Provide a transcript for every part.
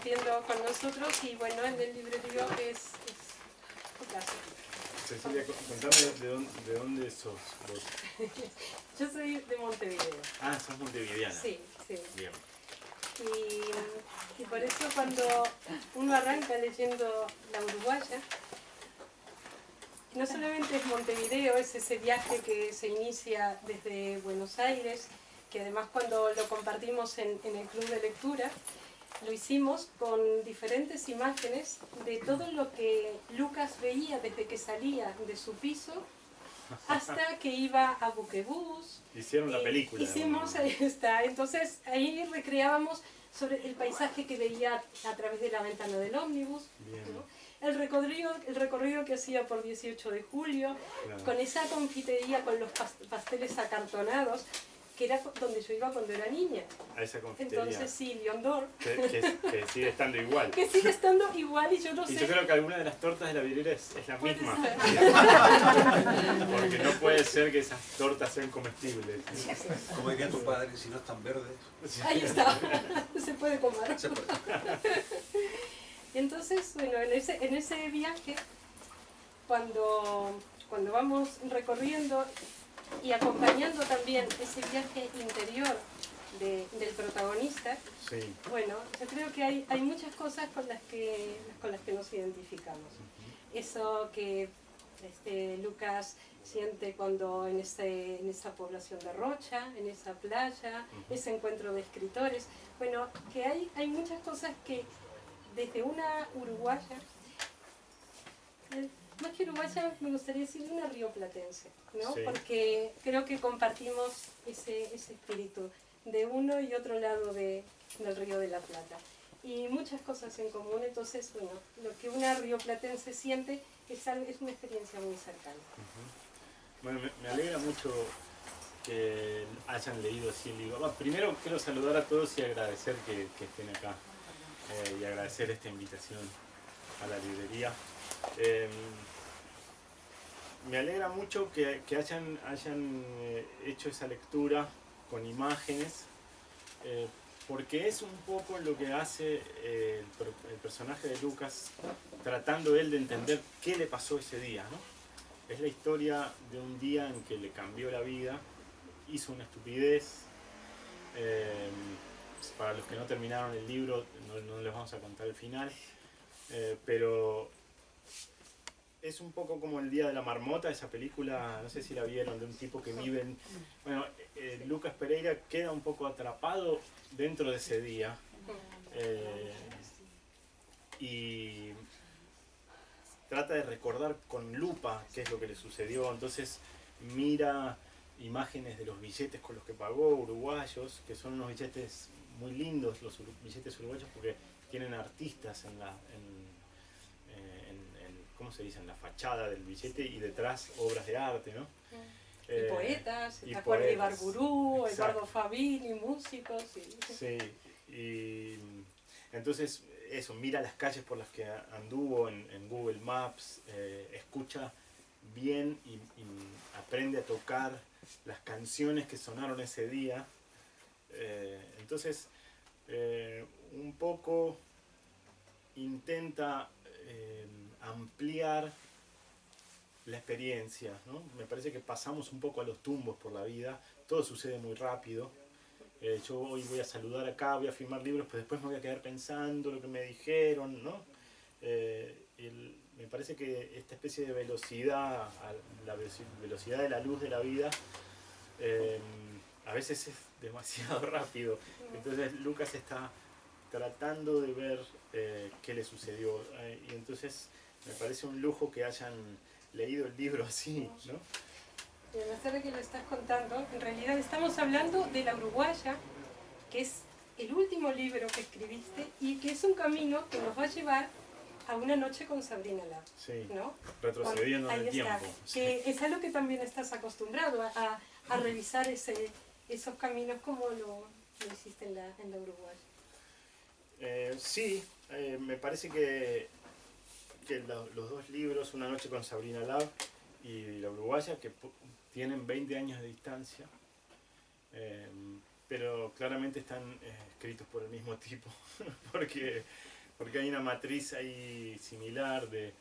compartiendo con nosotros y bueno, en el librerío es un placer. Cecilia, contame de dónde sos vos. Yo soy de Montevideo. Ah, sos montevideana. Sí, sí. Bien. Y por eso cuando uno arranca leyendo La Uruguaya, no solamente es Montevideo, es ese viaje que se inicia desde Buenos Aires, que además cuando lo compartimos en el club de lectura, lo hicimos con diferentes imágenes de todo lo que Lucas veía desde que salía de su piso hasta que iba a Buquebús. Hicieron la película. Hicimos, ahí está. Entonces ahí recreábamos sobre el paisaje que veía a través de la ventana del ómnibus, ¿no? El recorrido que hacía por 18 de julio, claro, con esa confitería con los pasteles acartonados, que era donde yo iba cuando era niña. A esa confitería. Entonces sí, Lion d'Or. Que sigue estando igual. Que sigue estando igual y yo no sé. Y yo creo que alguna de las tortas de la vidriera es la misma. Porque no puede ser que esas tortas sean comestibles. Como diría tu padre, si no están verdes. Ahí está, se puede comer. Se puede. Entonces, bueno, en ese viaje, cuando vamos recorriendo y acompañando también ese viaje interior del protagonista, sí, bueno, yo creo que hay muchas cosas con las que nos identificamos. Eso que Lucas siente cuando en esa población de Rocha, en esa playa, ese encuentro de escritores, bueno, que hay muchas cosas que desde una uruguaya, más que uruguaya me gustaría decir una rioplatense, ¿no? Sí. Porque creo que compartimos ese espíritu de uno y otro lado del Río de la Plata. Y muchas cosas en común, entonces, bueno, lo que una rioplatense siente es una experiencia muy cercana. Bueno, me alegra mucho que hayan leído así el libro. Primero quiero saludar a todos y agradecer que estén acá. Y agradecer esta invitación a la librería. Me alegra mucho que hayan hecho esa lectura con imágenes, porque es un poco lo que hace el personaje de Lucas, tratando él de entender qué le pasó ese día, ¿no? Es la historia de un día en que le cambió la vida, hizo una estupidez. Para los que no terminaron el libro, no les vamos a contar el final, pero es un poco como El Día de la Marmota, esa película, no sé si la vieron, de un tipo que vive en... Bueno, Lucas Pereira queda un poco atrapado dentro de ese día, y trata de recordar con lupa qué es lo que le sucedió. Entonces mira imágenes de los billetes con los que pagó, uruguayos, que son unos billetes muy lindos, los billetes uruguayos, porque tienen artistas ¿cómo se dice? En la fachada del billete, y detrás obras de arte, ¿no? Y poetas, Juan Ibarburú, Eduardo Fabini, músicos. Sí, y entonces eso, mira las calles por las que anduvo en Google Maps, escucha bien y aprende a tocar las canciones que sonaron ese día. Entonces, un poco intenta ampliar la experiencia, ¿no? Me parece que pasamos un poco a los tumbos por la vida, todo sucede muy rápido. Yo hoy voy a saludar acá, voy a firmar libros, pero después me voy a quedar pensando lo que me dijeron, ¿no? Me parece que esta especie de velocidad, la velocidad de la luz de la vida, a veces es demasiado rápido. Entonces Lucas está tratando de ver qué le sucedió, y entonces me parece un lujo que hayan leído el libro así, ¿no? Y a pesar de que lo estás contando, en realidad estamos hablando de La Uruguaya, que es el último libro que escribiste y que es un camino que nos va a llevar a Una noche con Sabrina Lab, sí, ¿no? Retrocediendo en el tiempo. Que es a lo que también estás acostumbrado, a revisar esos caminos como lo hiciste en la Uruguaya. Sí, me parece que los dos libros, Una noche con Sabrina Lab y La Uruguaya, que tienen 20 años de distancia, pero claramente están escritos por el mismo tipo, porque porque hay una matriz ahí similar de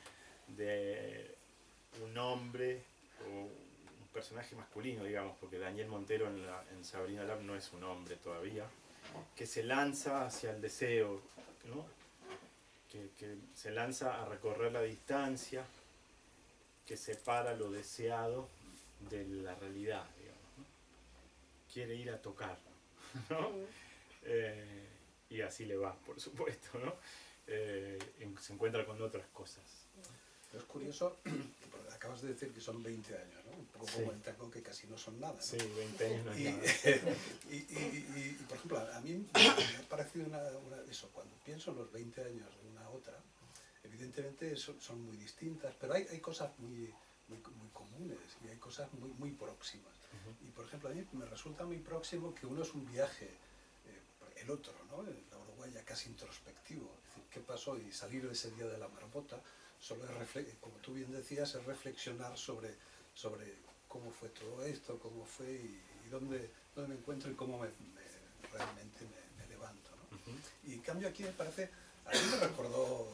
un hombre o un personaje masculino, digamos, porque Daniel Montero en Sabrina Lab no es un hombre todavía, que se lanza hacia el deseo, ¿no? Que se lanza a recorrer la distancia que separa lo deseado de la realidad, digamos, ¿no? Quiere ir a tocar, ¿no? Y así le va, por supuesto, ¿no? Se encuentra con otras cosas. Pero es curioso, porque acabas de decir que son 20 años, ¿no? Un poco como el tango, que casi no son nada, ¿no? Sí, 20 años no es nada. Y, por ejemplo, a mí me ha parecido eso, cuando pienso en los 20 años de una a otra, evidentemente son muy distintas, pero hay cosas muy comunes y hay cosas muy próximas. Y, por ejemplo, a mí me resulta muy próximo que uno es un viaje, el otro, ¿no? La uruguaya casi introspectivo, es decir, ¿qué pasó? Y salir de ese día de la marmota, solo es, como tú bien decías, es reflexionar sobre cómo fue todo esto, cómo fue y dónde me encuentro y cómo realmente me levanto, ¿no? Y en cambio aquí me parece, a mí me recordó,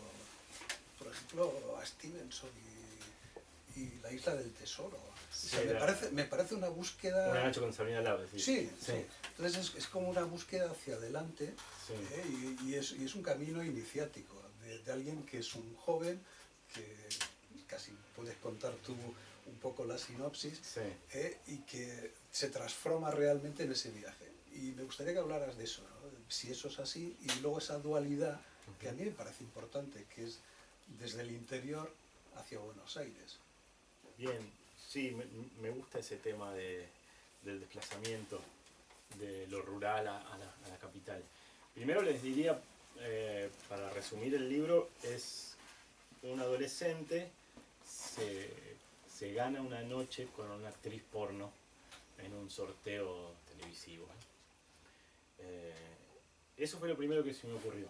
por ejemplo, a Stevenson y la Isla del Tesoro. Sí, o sea, me parece una búsqueda... Una noche con Sabrina Lab, sí. Entonces es como una búsqueda hacia adelante, y es un camino iniciático de alguien que es un joven, que casi puedes contar tú un poco la sinopsis, y que se transforma realmente en ese viaje. Y me gustaría que hablaras de eso, ¿no? Si eso es así, y luego esa dualidad, que a mí me parece importante, que es desde el interior hacia Buenos Aires. Bien, sí, me gusta ese tema del desplazamiento de lo rural a la capital. Primero les diría, para resumir el libro, es un adolescente se gana una noche con una actriz porno en un sorteo televisivo. Eso fue lo primero que se me ocurrió.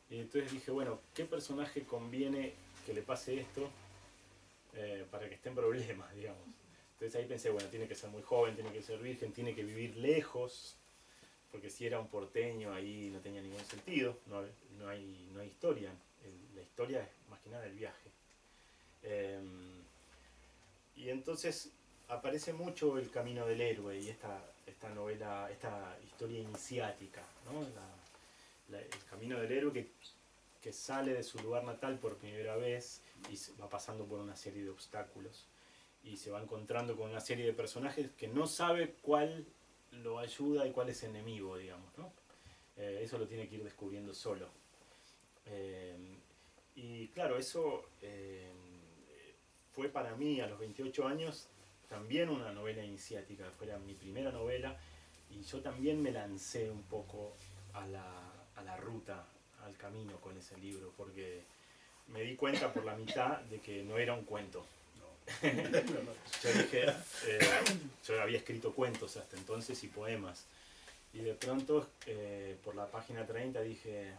Y entonces dije, bueno, ¿qué personaje conviene que le pase esto para que esté en problemas, digamos? Entonces ahí pensé, bueno, tiene que ser muy joven, tiene que ser virgen, tiene que vivir lejos, porque si era un porteño ahí no tenía ningún sentido, no hay historia. La historia es más que nada el viaje. Y entonces aparece mucho el camino del héroe y esta novela, esta historia iniciática, ¿no? El camino del héroe que sale de su lugar natal por primera vez y va pasando por una serie de obstáculos y se va encontrando con una serie de personajes que no sabe cuál lo ayuda y cuál es enemigo, digamos, ¿no? Eso lo tiene que ir descubriendo solo. Y claro, eso fue para mí a los 28 años también una novela iniciática, fue mi primera novela y yo también me lancé un poco a la ruta, al camino con ese libro, porque me di cuenta por la mitad de que no era un cuento. Yo dije, yo había escrito cuentos hasta entonces y poemas, y de pronto por la página 30 dije,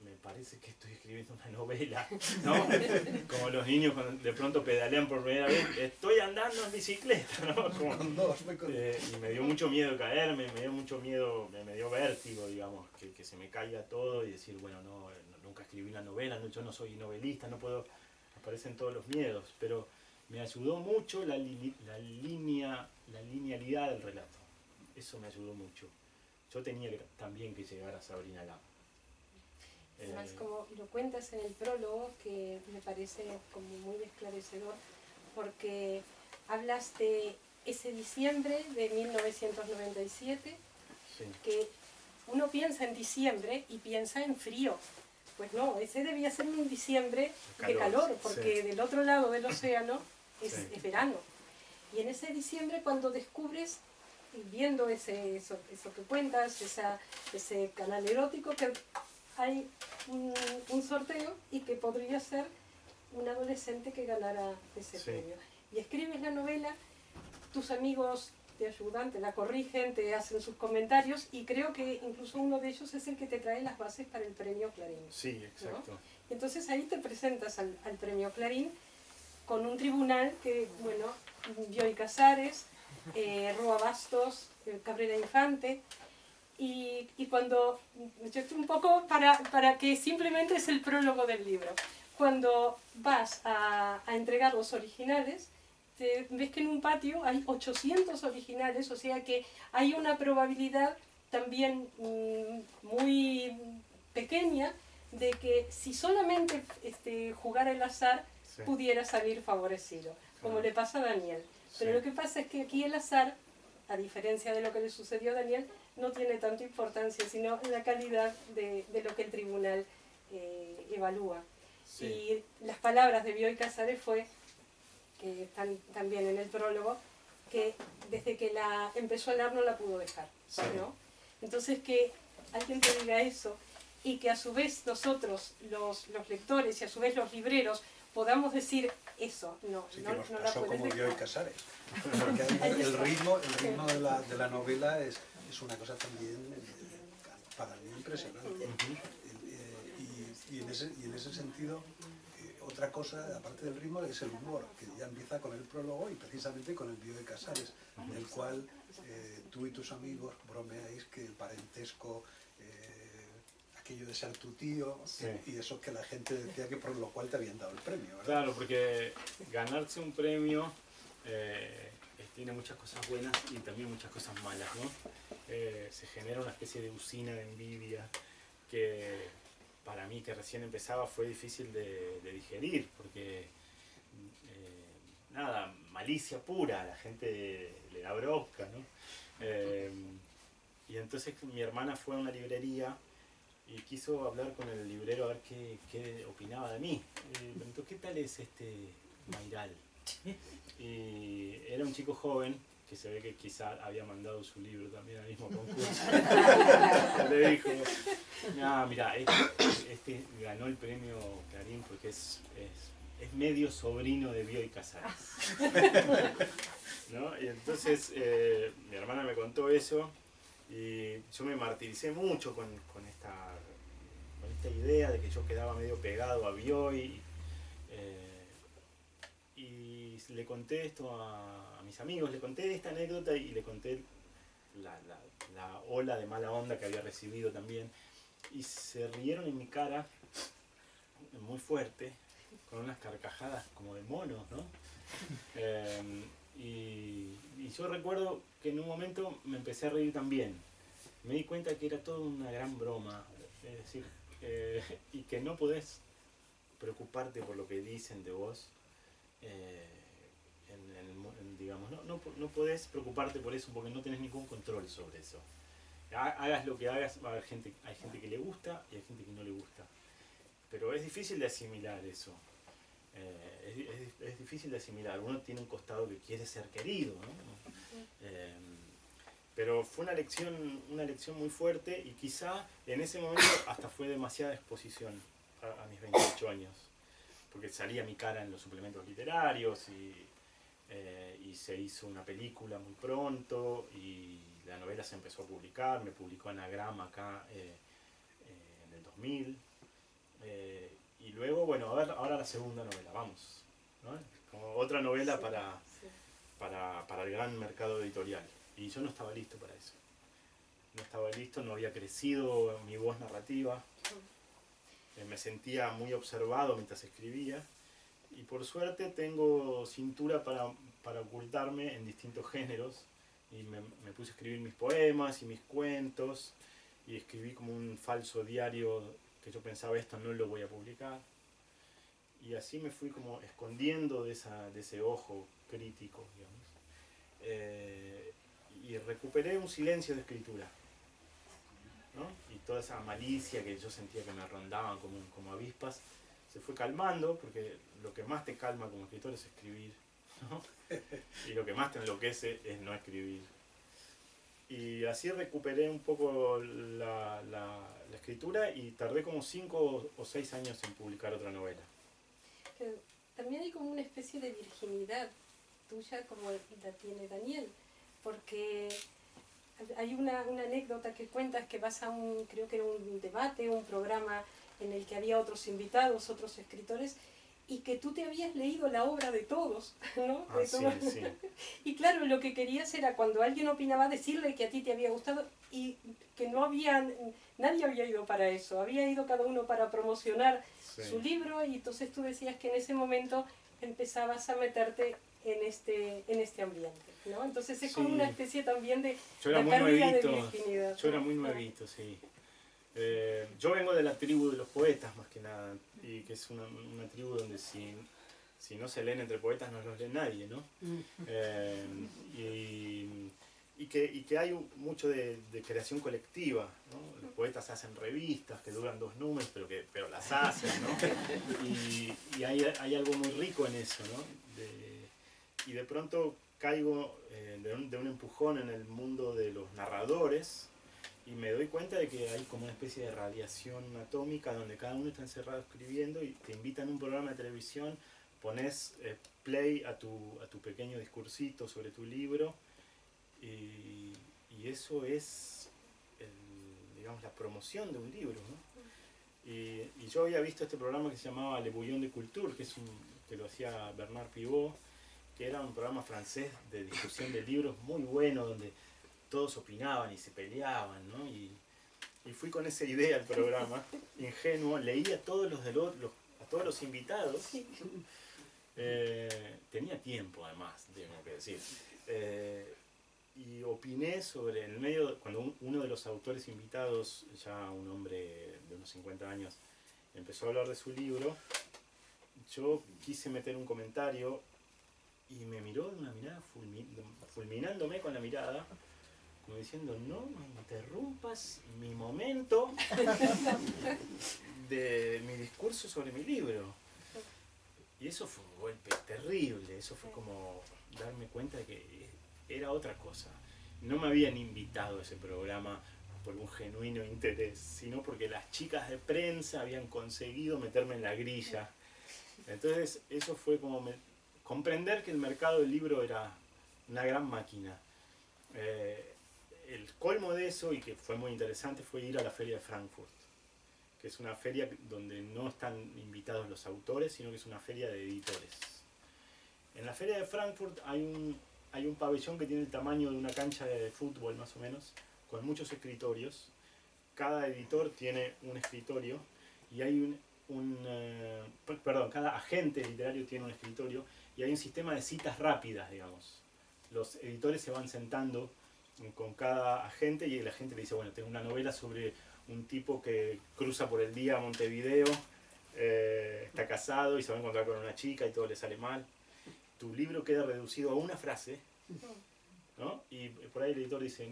me parece que estoy escribiendo una novela, ¿no? Como los niños cuando de pronto pedalean por primera vez, estoy andando en bicicleta, ¿no? Y me dio mucho miedo caerme, me dio mucho miedo, me dio vértigo, digamos, que se me caiga todo y decir, bueno, nunca escribí una novela, yo no soy novelista, no puedo, aparecen todos los miedos, pero me ayudó mucho la linealidad del relato, eso me ayudó mucho. Yo tenía también que llegar a Sabrina Lab. Además, como lo cuentas en el prólogo, que me parece como muy esclarecedor, porque hablas de ese diciembre de 1997, sí. Que uno piensa en diciembre y piensa en frío. Pues no, ese debía ser un diciembre de calor, porque del otro lado del océano es verano. Y en ese diciembre, cuando descubres, viendo eso que cuentas, ese canal erótico, que hay un sorteo y que podría ser un adolescente que ganara ese premio. Y escribes la novela, tus amigos te ayudan, te la corrigen, te hacen sus comentarios y creo que incluso uno de ellos es el que te trae las bases para el premio Clarín. Sí, exacto. ¿No? Entonces ahí te presentas al premio Clarín con un tribunal que, bueno, Bioy Casares, Rúa Bastos, Cabrera Infante, y cuando, yo un poco para que simplemente es el prólogo del libro, cuando vas a entregar los originales, ves que en un patio hay 800 originales, o sea que hay una probabilidad también muy pequeña de que si solamente jugara el azar, Sí. pudiera salir favorecido, como Claro. le pasa a Daniel. Pero Sí. lo que pasa es que aquí el azar, a diferencia de lo que le sucedió a Daniel, no tiene tanta importancia, sino la calidad de lo que el tribunal evalúa. Sí. Y las palabras de Bioy Casares fue, que están también en el prólogo, que desde que la empezó a leer no la pudo dejar, Sí. ¿no? Entonces que alguien te diga eso y que a su vez nosotros, los lectores y a su vez los libreros, podamos decir eso, no, Sí, no, que nos no la pasó puedes como Bioy dejar. Casares. Porque el ritmo de la novela es una cosa también para mí impresionante. Y en ese sentido, otra cosa, aparte del ritmo, es el humor, que ya empieza con el prólogo y precisamente con el Bioy Casares, del cual tú y tus amigos bromeáis que el parentesco, aquello de ser tu tío, Sí. y eso que la gente decía que por lo cual te habían dado el premio, ¿verdad? Claro, porque ganarse un premio tiene muchas cosas buenas y también muchas cosas malas, ¿no? Se genera una especie de usina de envidia que para mí, que recién empezaba, fue difícil de digerir, porque nada, malicia pura, la gente le da bronca, ¿no? Y entonces mi hermana fue a una librería y quiso hablar con el librero a ver qué opinaba de mí. Me preguntó, ¿qué tal es este Mayral? Y era un chico joven, que se ve que quizá había mandado su libro también al mismo concurso. Le dijo, no, mira, este ganó el premio Clarín porque es medio sobrino de Bioy Casares. ¿No? Y entonces mi hermana me contó eso y yo me martiricé mucho con esta idea de que yo quedaba medio pegado a Bioy. Y le conté esto a mis amigos, le conté esta anécdota y le conté la ola de mala onda que había recibido también. Y se rieron en mi cara muy fuerte, con unas carcajadas como de monos, ¿no? Y yo recuerdo que en un momento me empecé a reír también. Me di cuenta que era toda una gran broma, es decir, y que no podés preocuparte por lo que dicen de vos. Digamos, no podés preocuparte por eso porque no tenés ningún control sobre eso. Hagas lo que hagas, hay gente que le gusta y hay gente que no le gusta. Pero es difícil de asimilar eso. Es difícil de asimilar. Uno tiene un costado que quiere ser querido, ¿no? Pero fue una lección muy fuerte y quizá en ese momento hasta fue demasiada exposición a mis 28 años. Porque salía mi cara en los suplementos literarios y se hizo una película muy pronto y la novela se empezó a publicar, me publicó Anagrama acá en el 2000 y luego, bueno, a ver, ahora la segunda novela, vamos, ¿no? Como otra novela para el gran mercado editorial y yo no estaba listo para eso, no estaba listo, no había crecido mi voz narrativa, me sentía muy observado mientras escribía. Y por suerte tengo cintura para ocultarme en distintos géneros. Y me puse a escribir mis poemas y mis cuentos. Y escribí como un falso diario que yo pensaba, esto no lo voy a publicar. Y así me fui como escondiendo de ese ojo crítico, digamos. Y recuperé un silencio de escritura, ¿no? Y toda esa malicia que yo sentía que me rondaban como avispas se fue calmando, porque lo que más te calma como escritor es escribir, ¿no? Y lo que más te enloquece es no escribir. Y así recuperé un poco la escritura y tardé como 5 o 6 años en publicar otra novela. También hay como una especie de virginidad tuya como la tiene Daniel, porque hay una anécdota que cuentas que vas a creo que era un debate, un programa en el que había otros invitados, otros escritores, y que tú te habías leído la obra de todos, ¿no? Sí, sí. Y claro, lo que querías era cuando alguien opinaba decirle que a ti te había gustado y que no habían, nadie había ido para eso, había ido cada uno para promocionar su libro, y entonces tú decías que en ese momento empezabas a meterte en este ambiente, ¿no? Entonces es como una especie también de pérdida de virginidad. Yo era muy nuevito, sí. Yo vengo de la tribu de los poetas, más que nada, y que es una tribu donde si no se leen entre poetas no los lee nadie, ¿no? Y que hay mucho de creación colectiva, ¿no? Los poetas hacen revistas que duran 2 números, pero las hacen, ¿no? Y hay algo muy rico en eso, ¿no? Y de pronto caigo de un empujón en el mundo de los narradores, y me doy cuenta de que hay como una especie de radiación atómica donde cada uno está encerrado escribiendo, y te invitan a un programa de televisión, pones play a tu pequeño discursito sobre tu libro, y eso es, digamos, la promoción de un libro, ¿no? Y yo había visto este programa que se llamaba Le Bouillon de Culture, que lo hacía Bernard Pivot, que era un programa francés de discusión de libros muy bueno, donde todos opinaban y se peleaban, ¿no? Y fui con esa idea al programa, ingenuo, leí a todos los invitados. Tenía tiempo, además, tengo que decir. Y opiné sobre, en el medio, cuando uno de los autores invitados, ya un hombre de unos 50 años, empezó a hablar de su libro, yo quise meter un comentario y me miró de una mirada fulminándome con la mirada, como diciendo, no me interrumpas mi momento de mi discurso sobre mi libro. Y eso fue un golpe terrible, eso fue como darme cuenta de que era otra cosa. No me habían invitado a ese programa por un genuino interés, sino porque las chicas de prensa habían conseguido meterme en la grilla. Entonces eso fue como comprender que el mercado del libro era una gran máquina. El colmo de eso, y que fue muy interesante, fue ir a la Feria de Frankfurt, que es una feria donde no están invitados los autores, sino que es una feria de editores. En la Feria de Frankfurt hay un pabellón que tiene el tamaño de una cancha de fútbol, más o menos, con muchos escritorios. Cada editor tiene un escritorio, y hay cada agente literario tiene un escritorio, y hay un sistema de citas rápidas, digamos. Los editores se van sentando con cada agente, y el agente le dice, bueno, tengo una novela sobre un tipo que cruza por el día a Montevideo, está casado y se va a encontrar con una chica y todo le sale mal. Tu libro queda reducido a una frase, ¿no? Y por ahí el editor dice,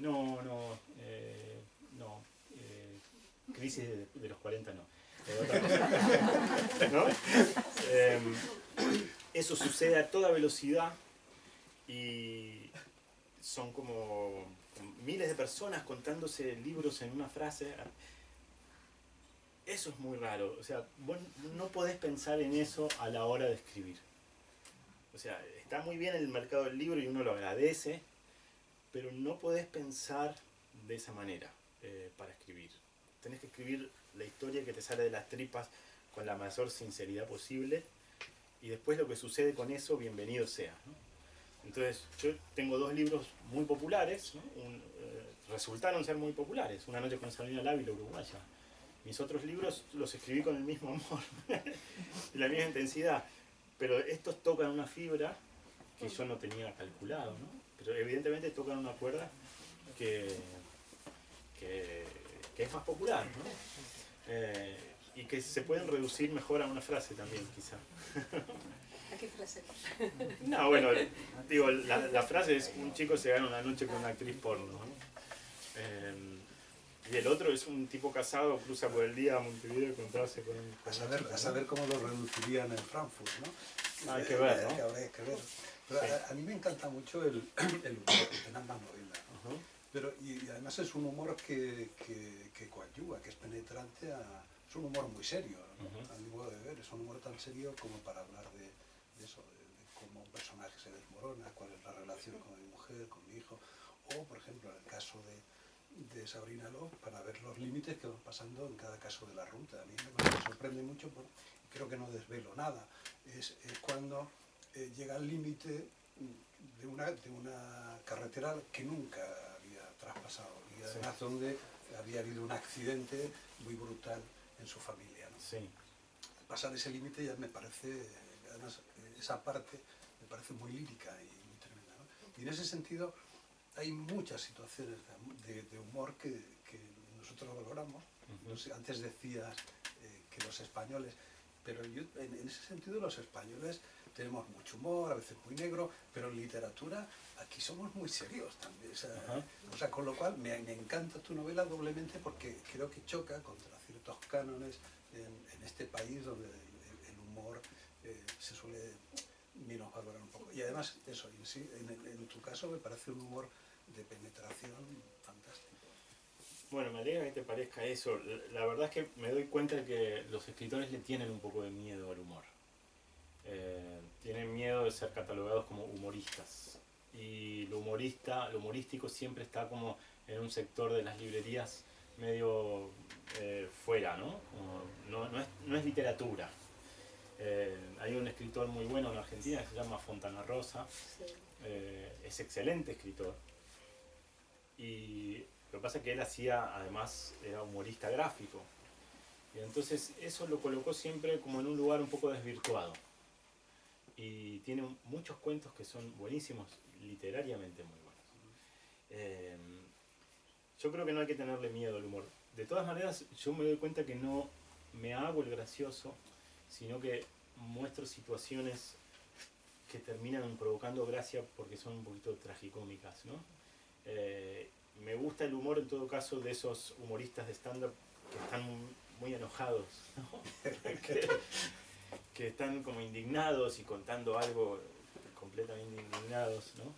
crisis de los 40 no. Otra cosa. ¿No? Eso sucede a toda velocidad, y son como miles de personas contándose libros en una frase. Eso es muy raro. O sea, vos no podés pensar en eso a la hora de escribir. O sea, está muy bien el mercado del libro y uno lo agradece, pero no podés pensar de esa manera para escribir. Tenés que escribir la historia que te sale de las tripas con la mayor sinceridad posible, y después lo que sucede con eso, bienvenido sea, ¿no? Entonces, yo tengo 2 libros muy populares, ¿no? Resultaron ser muy populares. Una noche con Sabrina Ávila, uruguaya. Mis otros libros los escribí con el mismo amor y la misma intensidad, pero estos tocan una fibra que yo no tenía calculado, ¿no? Pero evidentemente tocan una cuerda que es más popular, ¿no? Y que se pueden reducir mejor a una frase también, quizá. ¿A qué frase? No, bueno, digo, la frase es: un chico se gana una noche con una actriz porno, ¿no? Y el otro es: un tipo casado cruza por el día a Montevideo a encontrarse con un... A saber cómo lo reducirían en Frankfurt, ¿no? Hay que ver, ¿no? Habría que ver. Pero Sí. a mí me encanta mucho el humor en ambas novelas, ¿no? Pero, y además es un humor que coadyuva, que es penetrante, es un humor muy serio, ¿no? A mi modo de ver, es un humor tan serio como para hablar de eso, de cómo un personaje se desmorona, cuál es la relación con mi mujer, con mi hijo, o por ejemplo en el caso de Sabrina Love, para ver los límites que van pasando en cada caso de la ruta. A mí me sorprende mucho, creo que no desvelo nada, es cuando llega al límite de una carretera que nunca había traspasado, y y además donde había habido un accidente muy brutal en su familia, ¿no? Sí. Pasar ese límite ya me parece, además esa parte me parece muy lírica y muy tremenda, ¿no? Y en ese sentido hay muchas situaciones de humor que nosotros valoramos. No sé, antes decías que los españoles, pero yo en ese sentido los españoles tenemos mucho humor, a veces muy negro, pero en literatura aquí somos muy serios también. O sea, con lo cual me encanta tu novela doblemente porque creo que choca contra ciertos cánones en este país donde el humor se suele menos valorar un poco. Y además, eso, en tu caso me parece un humor de penetración fantástico. Bueno, me alegra que te parezca eso. La verdad es que me doy cuenta que los escritores le tienen un poco de miedo al humor. Tienen miedo de ser catalogados como humoristas. Y lo humorístico siempre está como en un sector de las librerías medio fuera, ¿no? No es literatura. Hay un escritor muy bueno en Argentina que se llama Fontana Rosa. Sí. Es excelente escritor. Y lo que pasa es que él además, era humorista gráfico. Y entonces eso lo colocó siempre como en un lugar un poco desvirtuado. Y tiene muchos cuentos que son buenísimos, literariamente muy buenos. Yo creo que no hay que tenerle miedo al humor. De todas maneras, yo me doy cuenta que no me hago el gracioso, sino que muestro situaciones que terminan provocando gracia porque son un poquito tragicómicas, ¿no? Me gusta el humor en todo caso de esos humoristas de stand-up que están muy enojados, ¿no? que están como indignados y contando algo completamente indignados, ¿no?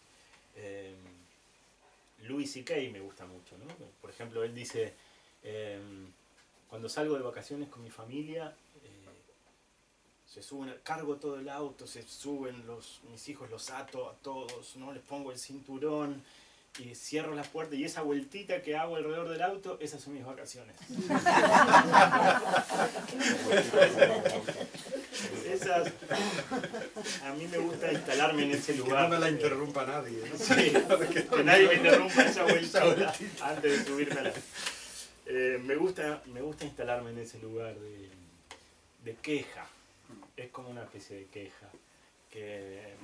Louis C.K. me gusta mucho, ¿no? Por ejemplo, él dice, cuando salgo de vacaciones con mi familia, se suben, cargo todo el auto, se suben mis hijos, los ato a todos, ¿no? Les pongo el cinturón y cierro las puertas y esa vueltita que hago alrededor del auto, esas son mis vacaciones. A mí me gusta instalarme en ese lugar. Que no me la interrumpa nadie, ¿no? Sí, que nadie me interrumpa esa vueltita antes de subirme me gusta instalarme en ese lugar de queja. Es como una especie de queja que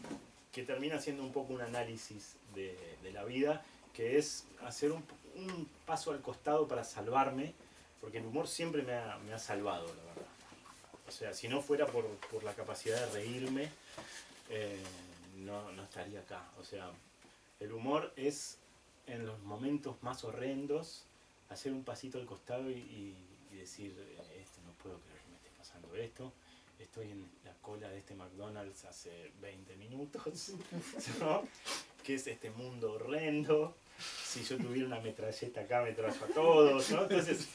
termina siendo un poco un análisis de la vida, que es hacer un paso al costado para salvarme, porque el humor siempre me ha salvado, la verdad. O sea, si no fuera por la capacidad de reírme, no estaría acá. O sea, el humor es en los momentos más horrendos hacer un pasito al costado y decir, no puedo creer que me esté pasando esto. Estoy en la cola de este McDonald's hace 20 minutos, ¿no? ¿Qué es este mundo horrendo? Si yo tuviera una metralleta acá me trazo a todos, ¿no? Entonces,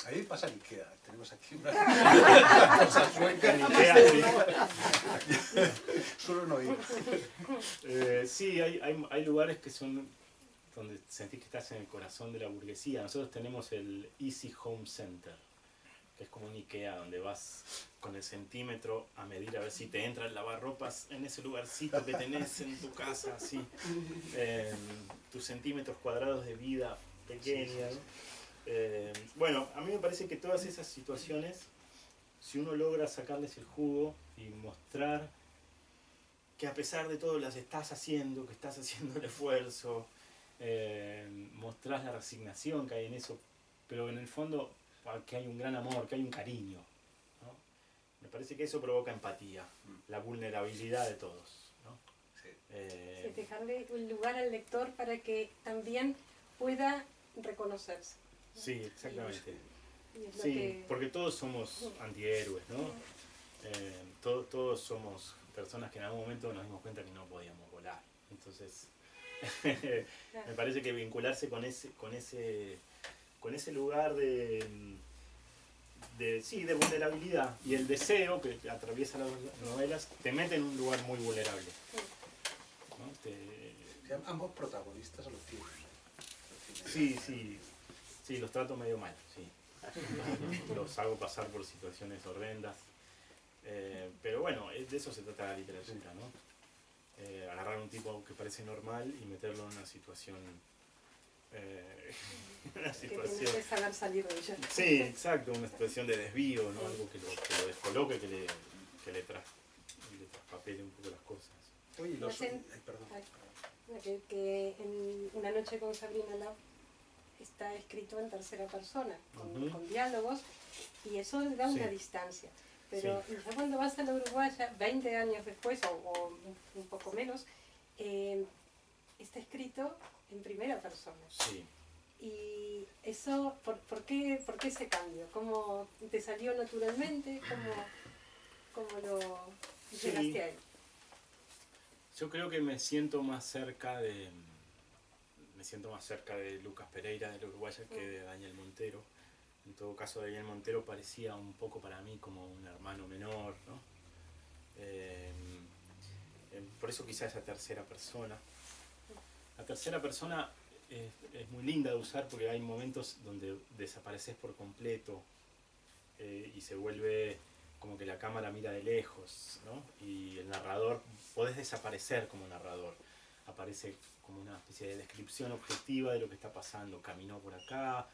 a mí me pasa en Ikea, tenemos aquí una cosa sueca. En Ikea, Solo no ir. sí, hay lugares que son donde sentís que estás en el corazón de la burguesía. Nosotros tenemos el Easy Home Center, que es como un Ikea donde vas con el centímetro a medir a ver si te entra el lavarropas en ese lugarcito que tenés en tu casa, así, tus centímetros cuadrados de vida pequeña, ¿no? Bueno, a mí me parece que todas esas situaciones, si uno logra sacarles el jugo y mostrar que a pesar de todo las estás haciendo, que estás haciendo el esfuerzo, mostrás la resignación que hay en eso, pero en el fondo que hay un gran amor, que hay un cariño, ¿no? Me parece que eso provoca empatía, la vulnerabilidad de todos, ¿no? Sí. Sí, dejarle un lugar al lector para que también pueda reconocerse. Sí, exactamente. Y es lo Sí, que... porque todos somos antihéroes, ¿no? Todos somos personas que en algún momento nos dimos cuenta que no podíamos volar. Entonces, me parece que vincularse con ese lugar de vulnerabilidad y el deseo que atraviesa las novelas te mete en un lugar muy vulnerable, ¿no? Ambos protagonistas lo tienen. Sí, los trato medio mal, sí. Los hago pasar por situaciones horrendas. Pero bueno, de eso se trata la literatura, ¿no? Agarrar a un tipo que parece normal y meterlo en una situación una Que tienes situación... que saber salir de ella. Sí, exacto, una situación de desvío, ¿no? Algo que lo descoloque, que le traspapele un poco las cosas. Oye, perdón. Que en Una noche con Sabrina Lab está escrito en tercera persona, con diálogos, y eso le da una distancia. Pero ya cuando vas a la uruguaya, 20 años después, o un poco menos, está escrito en primera persona. Sí. Y eso, ¿por qué ese cambio? ¿Cómo te salió naturalmente? ¿Cómo lo llegaste a él? Yo creo que me siento más cerca de Lucas Pereira, del Uruguaya, que de Daniel Montero. En todo caso, Daniel Montero parecía un poco para mí como un hermano menor, ¿no? Por eso quizá esa tercera persona. La tercera persona es muy linda de usar porque hay momentos donde desapareces por completo y se vuelve como que la cámara mira de lejos, ¿no? Y el narrador, podés desaparecer como narrador. Aparece como una especie de descripción objetiva de lo que está pasando. Caminó por acá,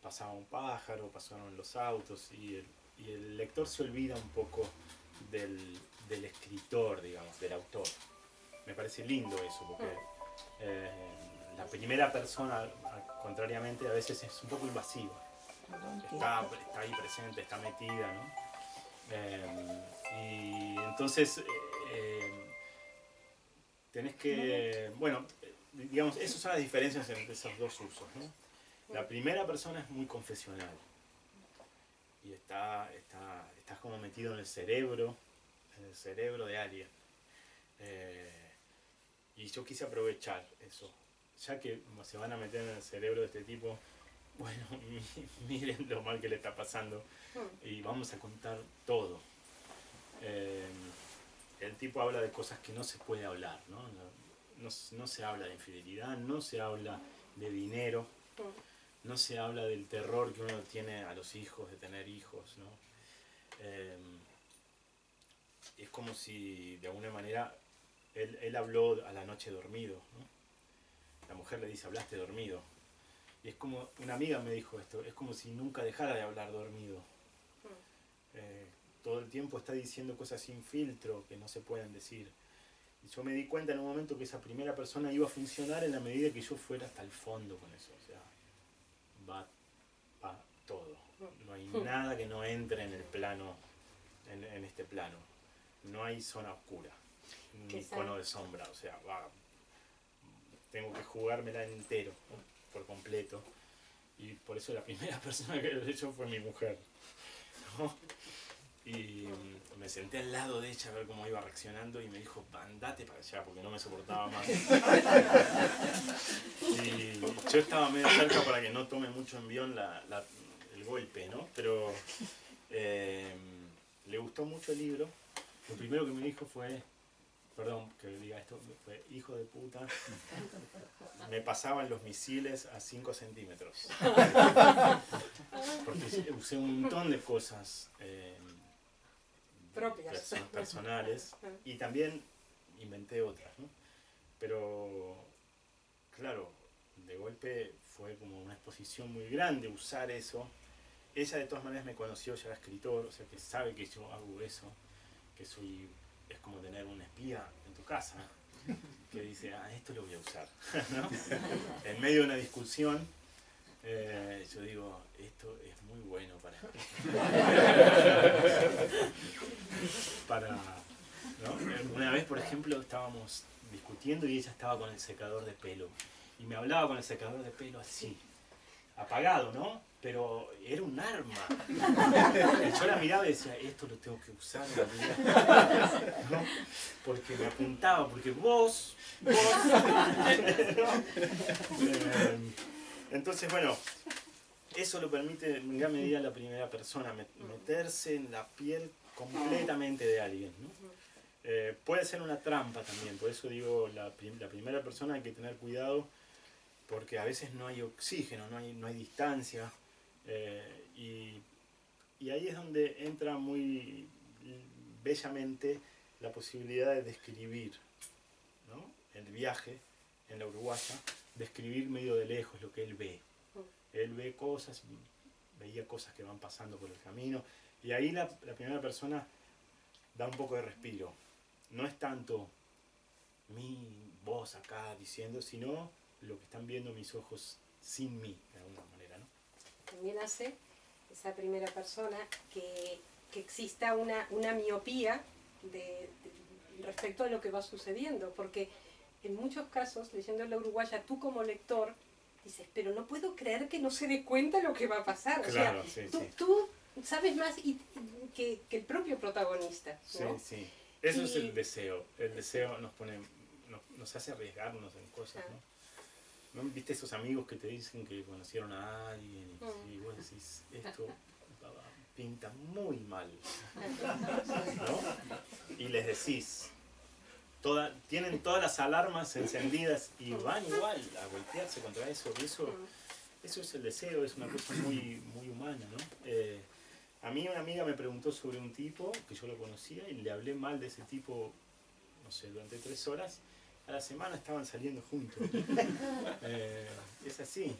pasaba un pájaro, pasaron los autos y el lector se olvida un poco del escritor, digamos, del autor. Me parece lindo eso porque la primera persona, contrariamente, a veces es un poco invasiva. Está ahí presente, está metida, ¿no? Y entonces tenés que, bueno, digamos, esas son las diferencias entre esos dos usos, ¿no? La primera persona es muy confesional y estás como metido en el cerebro de alguien. Y yo quise aprovechar eso, ya que se van a meter en el cerebro de este tipo. Bueno, miren lo mal que le está pasando y vamos a contar todo. El tipo habla de cosas que no se puede hablar, ¿no? No se habla de infidelidad, no se habla de dinero, no se habla del terror que uno tiene a los hijos, de tener hijos, ¿no? Es como si de alguna manera él habló a la noche dormido, ¿no? La mujer le dice, hablaste dormido. Y es como, una amiga me dijo esto, es como si nunca dejara de hablar dormido. Todo el tiempo está diciendo cosas sin filtro que no se pueden decir. Y yo me di cuenta en un momento que esa primera persona iba a funcionar en la medida que yo fuera hasta el fondo con eso. O sea, va todo. No hay nada que no entre en el plano, en este plano. No hay zona oscura, ni cono de sombra. O sea, tengo que jugármela entero, ¿no? Por completo. Y por eso la primera persona que lo hecho fue mi mujer, ¿no? Y me senté al lado de ella a ver cómo iba reaccionando y me dijo, andate para allá porque no me soportaba más. Y yo estaba medio cerca para que no tome mucho envión el golpe, ¿no? Pero le gustó mucho el libro. Lo primero que me dijo fue, perdón que diga esto, fue hijo de puta, me pasaban los misiles a 5 centímetros. Porque usé un montón de cosas propias, personales, y también inventé otras, ¿no? Pero claro, de golpe fue como una exposición muy grande usar eso. Ella de todas maneras me conoció, ya era escritor, o sea que sabe que yo hago eso, que es como tener un espía en tu casa que dice, esto lo voy a usar, ¿no? En medio de una discusión yo digo, esto es muy bueno ¿no? Una vez, por ejemplo, estábamos discutiendo y ella estaba con el secador de pelo y me hablaba con el secador de pelo así, apagado, ¿no? Pero era un arma. Y yo la miraba y decía, esto lo tengo que usar en la vida, ¿no? Porque me apuntaba, porque vos ¿no? Entonces, bueno, eso lo permite en gran medida la primera persona, meterse en la piel completamente de alguien, ¿no? Puede ser una trampa también, por eso digo, la primera persona hay que tener cuidado, porque a veces no hay oxígeno, no hay distancia, y ahí es donde entra muy bellamente la posibilidad de describir, ¿no? El viaje en la uruguaya describir medio de lejos lo que él ve. Él ve cosas, veía cosas que van pasando por el camino, y ahí la primera persona da un poco de respiro. No es tanto mi voz acá diciendo, sino lo que están viendo mis ojos sin mí, de alguna manera, ¿no? También hace esa primera persona que exista una miopía respecto a lo que va sucediendo, porque en muchos casos, leyendo La Uruguaya, tú como lector dices, pero no puedo creer que no se dé cuenta lo que va a pasar. Claro, o sea, sí. tú sabes más que el propio protagonista, ¿no? Sí, sí. Eso es el deseo. El deseo nos hace arriesgarnos en cosas, ¿no? ¿No? ¿Viste esos amigos que te dicen que conocieron a alguien y vos decís, esto pinta muy mal, ¿no? Y les decís, tienen todas las alarmas encendidas y van igual a golpearse contra eso. Y eso es el deseo, es una cosa muy, muy humana, ¿no? A mí una amiga me preguntó sobre un tipo que yo lo conocía y le hablé mal de ese tipo, no sé, durante 3 horas. A la semana estaban saliendo juntos. Es así.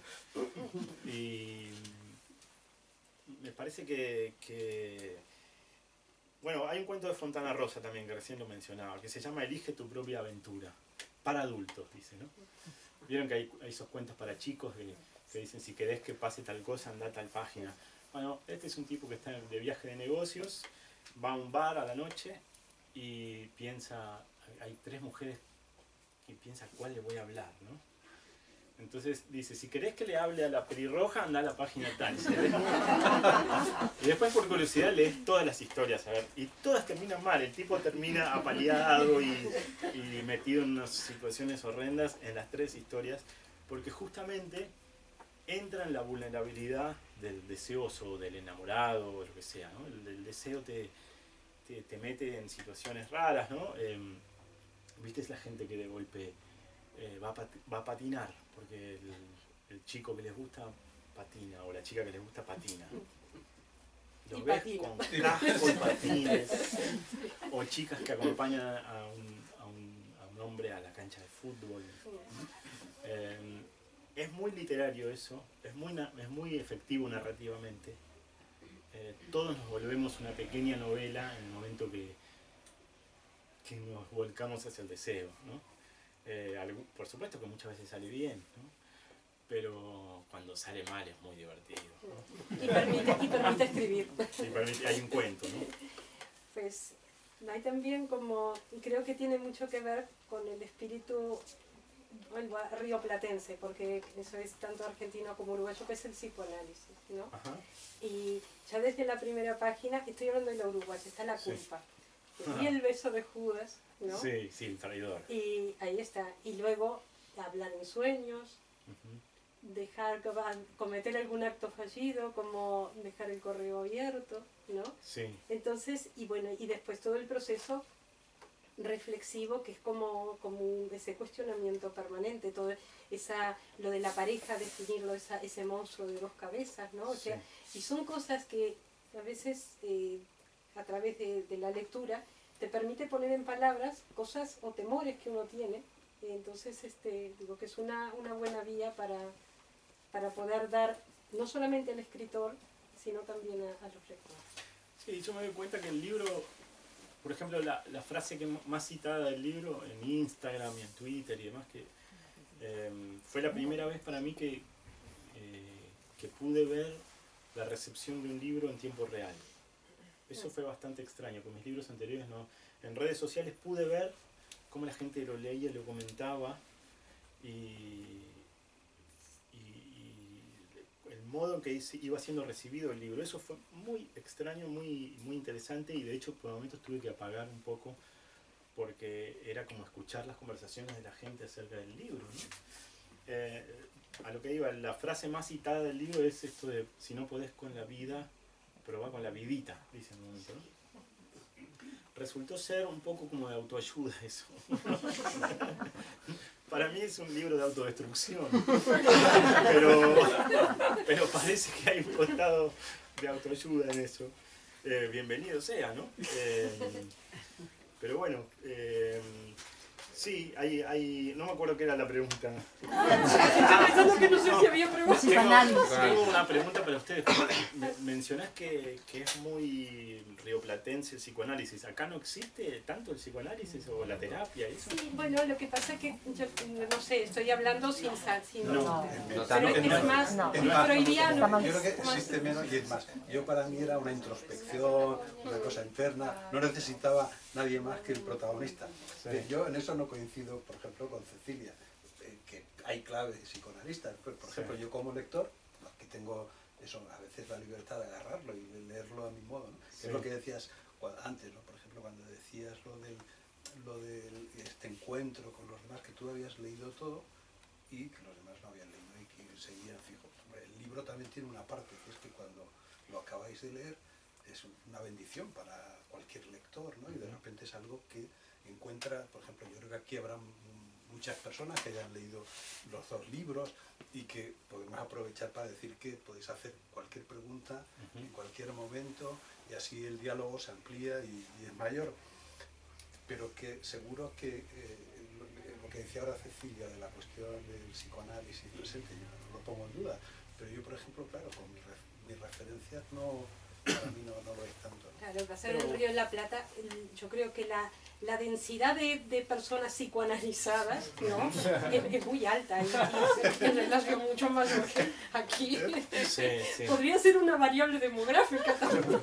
Y me parece que... Bueno, hay un cuento de Fontana Rosa también, que recién lo mencionaba, que se llama Elige tu propia aventura. Para adultos, dice, ¿no? Vieron que hay esos cuentos para chicos que dicen, si querés que pase tal cosa, anda a tal página. Bueno, este es un tipo que está de viaje de negocios, va a un bar a la noche y piensa, hay 3 mujeres y piensa cuál le voy a hablar, ¿no? Entonces dice, si querés que le hable a la pelirroja, anda a la página tal. Y después por curiosidad lees todas las historias, a ver, y todas terminan mal. El tipo termina apaleado y metido en unas situaciones horrendas en las 3 historias, porque justamente entra en la vulnerabilidad del deseoso, del enamorado, o lo que sea, ¿no? El deseo te mete en situaciones raras, ¿no? ¿Viste? Es la gente que de golpe va a patinar, porque el chico que les gusta patina, o la chica que les gusta patina. Los ves patina. con cascos y patines, o chicas que acompañan a un hombre a la cancha de fútbol. Es muy literario eso, es muy efectivo narrativamente. Todos nos volvemos una pequeña novela en el momento que nos volcamos hacia el deseo, ¿no? Por supuesto que muchas veces sale bien, ¿no? Pero cuando sale mal es muy divertido, ¿no? Y permite escribir. Hay un cuento, ¿no? Pues hay también como, creo que tiene mucho que ver con el espíritu rioplatense, porque eso es tanto argentino como uruguayo, que es el psicoanálisis, ¿no? Ajá. Y ya desde la primera página, estoy hablando de la uruguaya, está la culpa. Y el beso de Judas, ¿no? Sí, el traidor. Y ahí está. Y luego hablar en sueños, cometer algún acto fallido, como dejar el correo abierto, ¿no? Sí. Entonces, y bueno, y después todo el proceso reflexivo, que es como ese cuestionamiento permanente, todo lo de la pareja, definirlo, ese monstruo de 2 cabezas, ¿no? O sea, y son cosas que a veces a través de la lectura te permite poner en palabras cosas o temores que uno tiene. Entonces digo que es una buena vía para poder dar no solamente al escritor, sino también a los lectores. Sí, yo me doy cuenta que el libro, por ejemplo, la frase más citada del libro en Instagram y en Twitter y demás, que fue la primera vez para mí que pude ver la recepción de un libro en tiempo real. Eso fue bastante extraño, con mis libros anteriores no. En redes sociales pude ver cómo la gente lo leía, lo comentaba y el modo en que iba siendo recibido el libro. Eso fue muy extraño, muy, muy interesante, y de hecho por momentos tuve que apagar un poco porque era como escuchar las conversaciones de la gente acerca del libro, ¿no? A lo que iba, la frase más citada del libro es esto de: si no podés con la vida, probá con la vidita, dice en un momento, ¿no? Resultó ser un poco como de autoayuda eso. Para mí es un libro de autodestrucción, pero parece que hay un costado de autoayuda en eso. Bienvenido sea, ¿no? Pero bueno, Sí, no me acuerdo qué era la pregunta. Estoy pensando que no sé si había preguntas. Tengo una pregunta para ustedes. Mencionás que es muy rioplatense el psicoanálisis. ¿Acá no existe tanto el psicoanálisis o la terapia? Eso? Sí, bueno, lo que pasa es que yo no sé, estoy hablando sin No. pero es más freudiano. Yo creo que existe menos y es más. Yo para mí era una introspección, una cosa interna, no necesitaba nadie más que el protagonista. Sí. Yo en eso no coincido, por ejemplo, con Cecilia, que hay claves psicoanalistas. Por ejemplo, yo como lector, que tengo eso, a veces la libertad de agarrarlo y de leerlo a mi modo, ¿no? Sí. Es lo que decías antes, ¿no? Por ejemplo, cuando decías lo del este encuentro con los demás, que tú habías leído todo y que los demás no habían leído y que seguían fijos. El libro también tiene una parte, que es que cuando lo acabáis de leer es una bendición para cualquier lector, ¿no? Y de repente es algo que encuentra, por ejemplo, yo creo que aquí habrá muchas personas que hayan leído los dos libros y que podemos aprovechar para decir que podéis hacer cualquier pregunta en cualquier momento y así el diálogo se amplía y es mayor. Pero que seguro que lo que decía ahora Cecilia de la cuestión del psicoanálisis presente, yo no lo pongo en duda, pero yo, por ejemplo, claro, con mis referencias para mí no lo es tanto, ¿no? Claro, para ser el Río de la Plata, yo creo que la densidad de personas psicoanalizadas, ¿no? es muy alta y en relación mucho mayor que aquí. Sí, sí. Podría ser una variable demográfica también.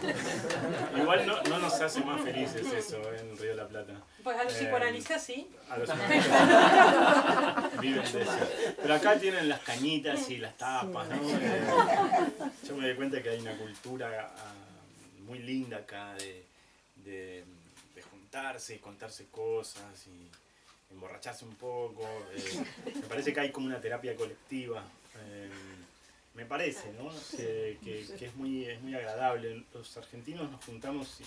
Igual no nos hace más felices eso en Río de la Plata. Pues a los psicoanalistas sí. A los psicoanalistas viven de eso. Pero acá tienen las cañitas y las tapas, ¿no? Yo me doy cuenta que hay una cultura muy linda acá de juntarse y contarse cosas y emborracharse un poco. Me parece que hay como una terapia colectiva. Me parece, ¿no? Que es muy agradable. Los argentinos nos juntamos y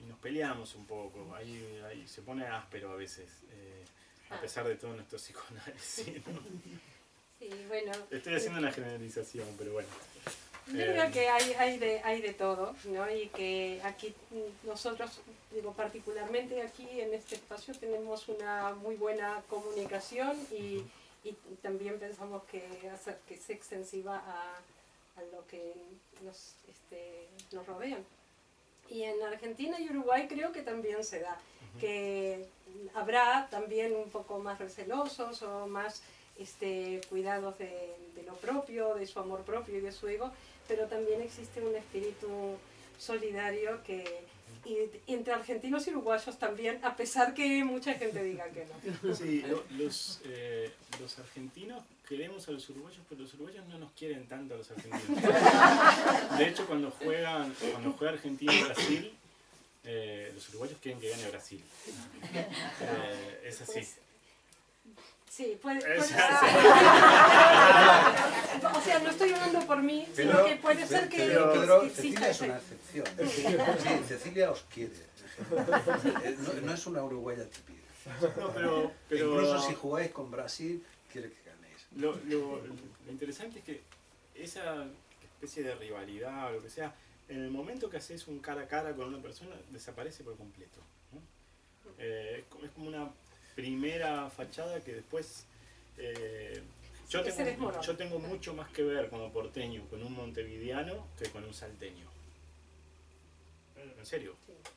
nos peleamos un poco. Ahí se pone áspero a veces, a pesar de todo nuestro psicoanálisis, ¿no? Sí, bueno. Estoy haciendo una generalización, pero bueno. Yo creo que hay de todo, ¿no? Y que aquí nosotros, digo, particularmente aquí en este espacio tenemos una muy buena comunicación y también pensamos que hacer que sea extensiva a lo que nos rodean. Y en Argentina y Uruguay creo que también se da, que habrá también un poco más recelosos o más cuidados de lo propio, de su amor propio y de su ego, pero también existe un espíritu solidario y entre argentinos y uruguayos también, a pesar que mucha gente diga que no. Sí, los argentinos queremos a los uruguayos, pero los uruguayos no nos quieren tanto a los argentinos. De hecho, cuando juega Argentina y Brasil, los uruguayos quieren que gane Brasil. Es así. Pues, sí, puede Es ser. así. O sea, no estoy hablando por mí, sino Pero, que puede ser que pero exista Cecilia es una excepción. Sí, Cecilia os quiere. No es una uruguaya típica. No, pero Incluso si jugáis con Brasil, quiere que ganéis. Lo interesante es que esa especie de rivalidad o lo que sea, en el momento que haces un cara a cara con una persona, desaparece por completo, ¿no? Es como una primera fachada que después... yo tengo mucho más que ver como porteño con un montevideano que con un salteño. ¿En serio?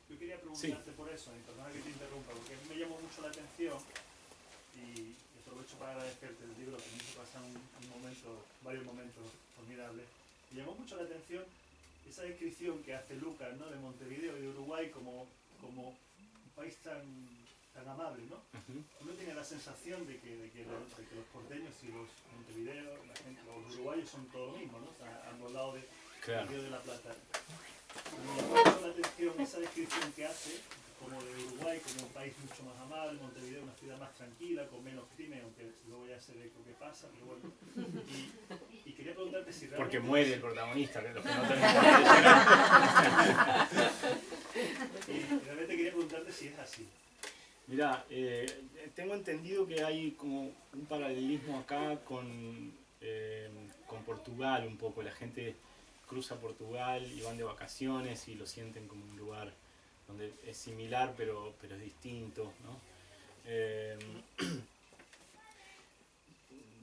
Yo quería preguntarte por eso, y perdona que te interrumpa, porque a mí me llamó mucho la atención y aprovecho para agradecerte el libro que me hizo pasar varios momentos formidables. Me llamó mucho la atención esa descripción que hace Lucas, ¿no? De Montevideo y de Uruguay como un país tan amable, ¿no? Uno tiene la sensación de que los porteños y los montevideos, los uruguayos son todo lo mismo, ¿no? O sea, a ambos lados del Río de la Plata. Me llamó mucho la atención esa descripción que hace como de Uruguay como un país mucho más amable, Montevideo una ciudad más tranquila, con menos crimen, aunque luego ya sé de lo que pasa, pero bueno. Y quería preguntarte si realmente... Porque muere el protagonista, que es lo que no Y realmente quería preguntarte si es así. Mirá, tengo entendido que hay como un paralelismo acá con Portugal un poco. La gente cruza Portugal y van de vacaciones y lo sienten como un lugar donde es similar pero es distinto, ¿no?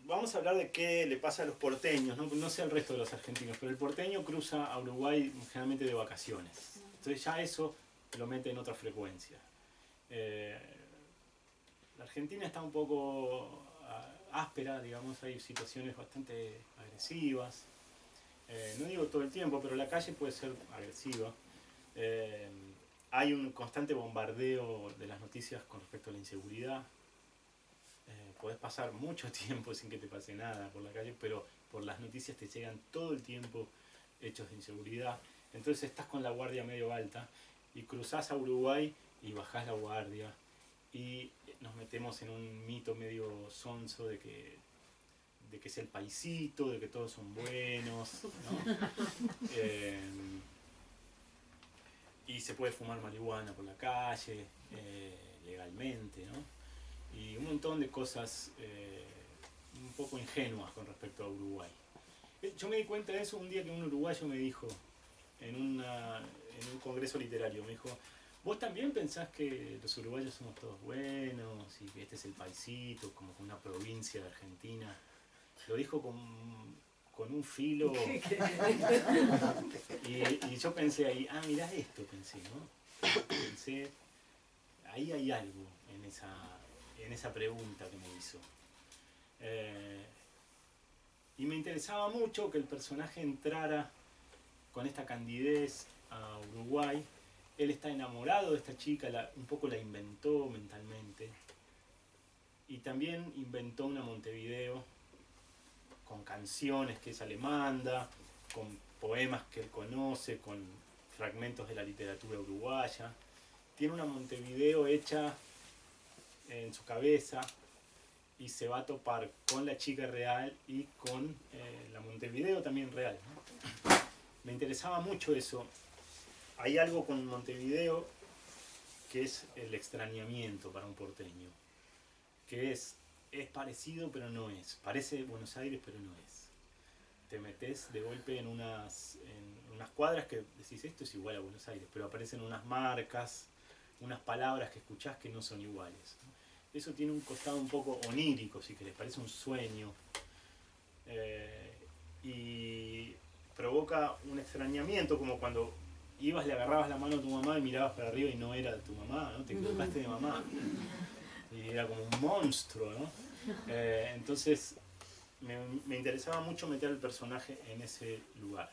Vamos a hablar de qué le pasa a los porteños, no sé al resto de los argentinos, pero el porteño cruza a Uruguay generalmente de vacaciones. Entonces ya eso lo mete en otra frecuencia. La Argentina está un poco áspera, digamos, hay situaciones bastante agresivas. No digo todo el tiempo, pero la calle puede ser agresiva. Hay un constante bombardeo de las noticias con respecto a la inseguridad. Podés pasar mucho tiempo sin que te pase nada por la calle, pero por las noticias te llegan todo el tiempo hechos de inseguridad. Entonces estás con la guardia medio alta y cruzás a Uruguay y bajás la guardia y nos metemos en un mito medio sonso de que es el paisito, de que todos son buenos, ¿no? Y se puede fumar marihuana por la calle, legalmente, ¿no? Y un montón de cosas un poco ingenuas con respecto a Uruguay. Yo me di cuenta de eso un día que un uruguayo me dijo, en un congreso literario, me dijo: ¿vos también pensás que los uruguayos somos todos buenos y que este es el paisito, como una provincia de Argentina? Lo dijo con un filo. Y yo pensé ahí, mirá esto, pensé, ¿no? Pensé, ahí hay algo en esa pregunta que me hizo. Y me interesaba mucho que el personaje entrara con esta candidez a Uruguay. Él está enamorado de esta chica, un poco la inventó mentalmente. Y también inventó una Montevideo con canciones que ella le manda, con poemas que él conoce, con fragmentos de la literatura uruguaya. Tiene una Montevideo hecha en su cabeza y se va a topar con la chica real y con la Montevideo también real, ¿no? Me interesaba mucho eso. Hay algo con Montevideo que es el extrañamiento para un porteño, que es parecido pero no es, parece Buenos Aires pero no es. Te metes de golpe en unas cuadras que decís esto es igual a Buenos Aires, pero aparecen unas marcas, unas palabras que escuchás que no son iguales. Eso tiene un costado un poco onírico, si querés, parece un sueño. Y provoca un extrañamiento, como cuando ibas, le agarrabas la mano a tu mamá y mirabas para arriba y no era tu mamá, ¿no? Te equivocaste de mamá. Y era como un monstruo, ¿no? Entonces me interesaba mucho meter al personaje en ese lugar,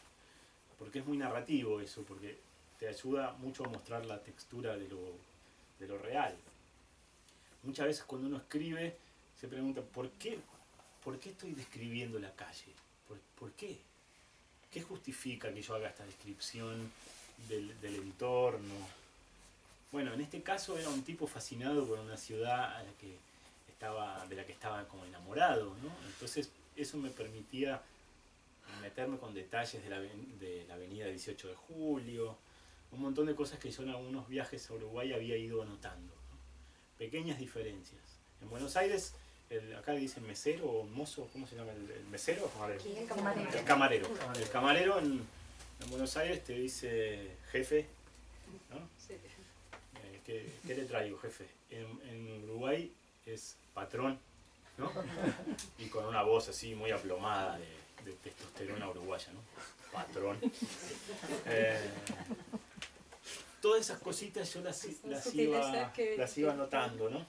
porque es muy narrativo eso, porque te ayuda mucho a mostrar la textura de lo real. Muchas veces cuando uno escribe se pregunta, ¿por qué estoy describiendo la calle? ¿Por qué? ¿Qué justifica que yo haga esta descripción del entorno? Bueno, en este caso era un tipo fascinado por una ciudad de la que estaba como enamorado, ¿no? Entonces eso me permitía meterme con detalles de la avenida 18 de Julio, un montón de cosas que yo en algunos viajes a Uruguay había ido anotando, ¿no? Pequeñas diferencias. En Buenos Aires, acá dicen mesero o mozo, ¿cómo se llama? ¿El mesero? Aquí, el camarero. El camarero. El camarero en Buenos Aires te dice jefe, ¿no? Sí. ¿Qué le traigo, jefe? En Uruguay es patrón, ¿no? Y con una voz así muy aplomada de testosterona uruguaya, ¿no? Patrón. Todas esas cositas yo las iba anotando, ¿no?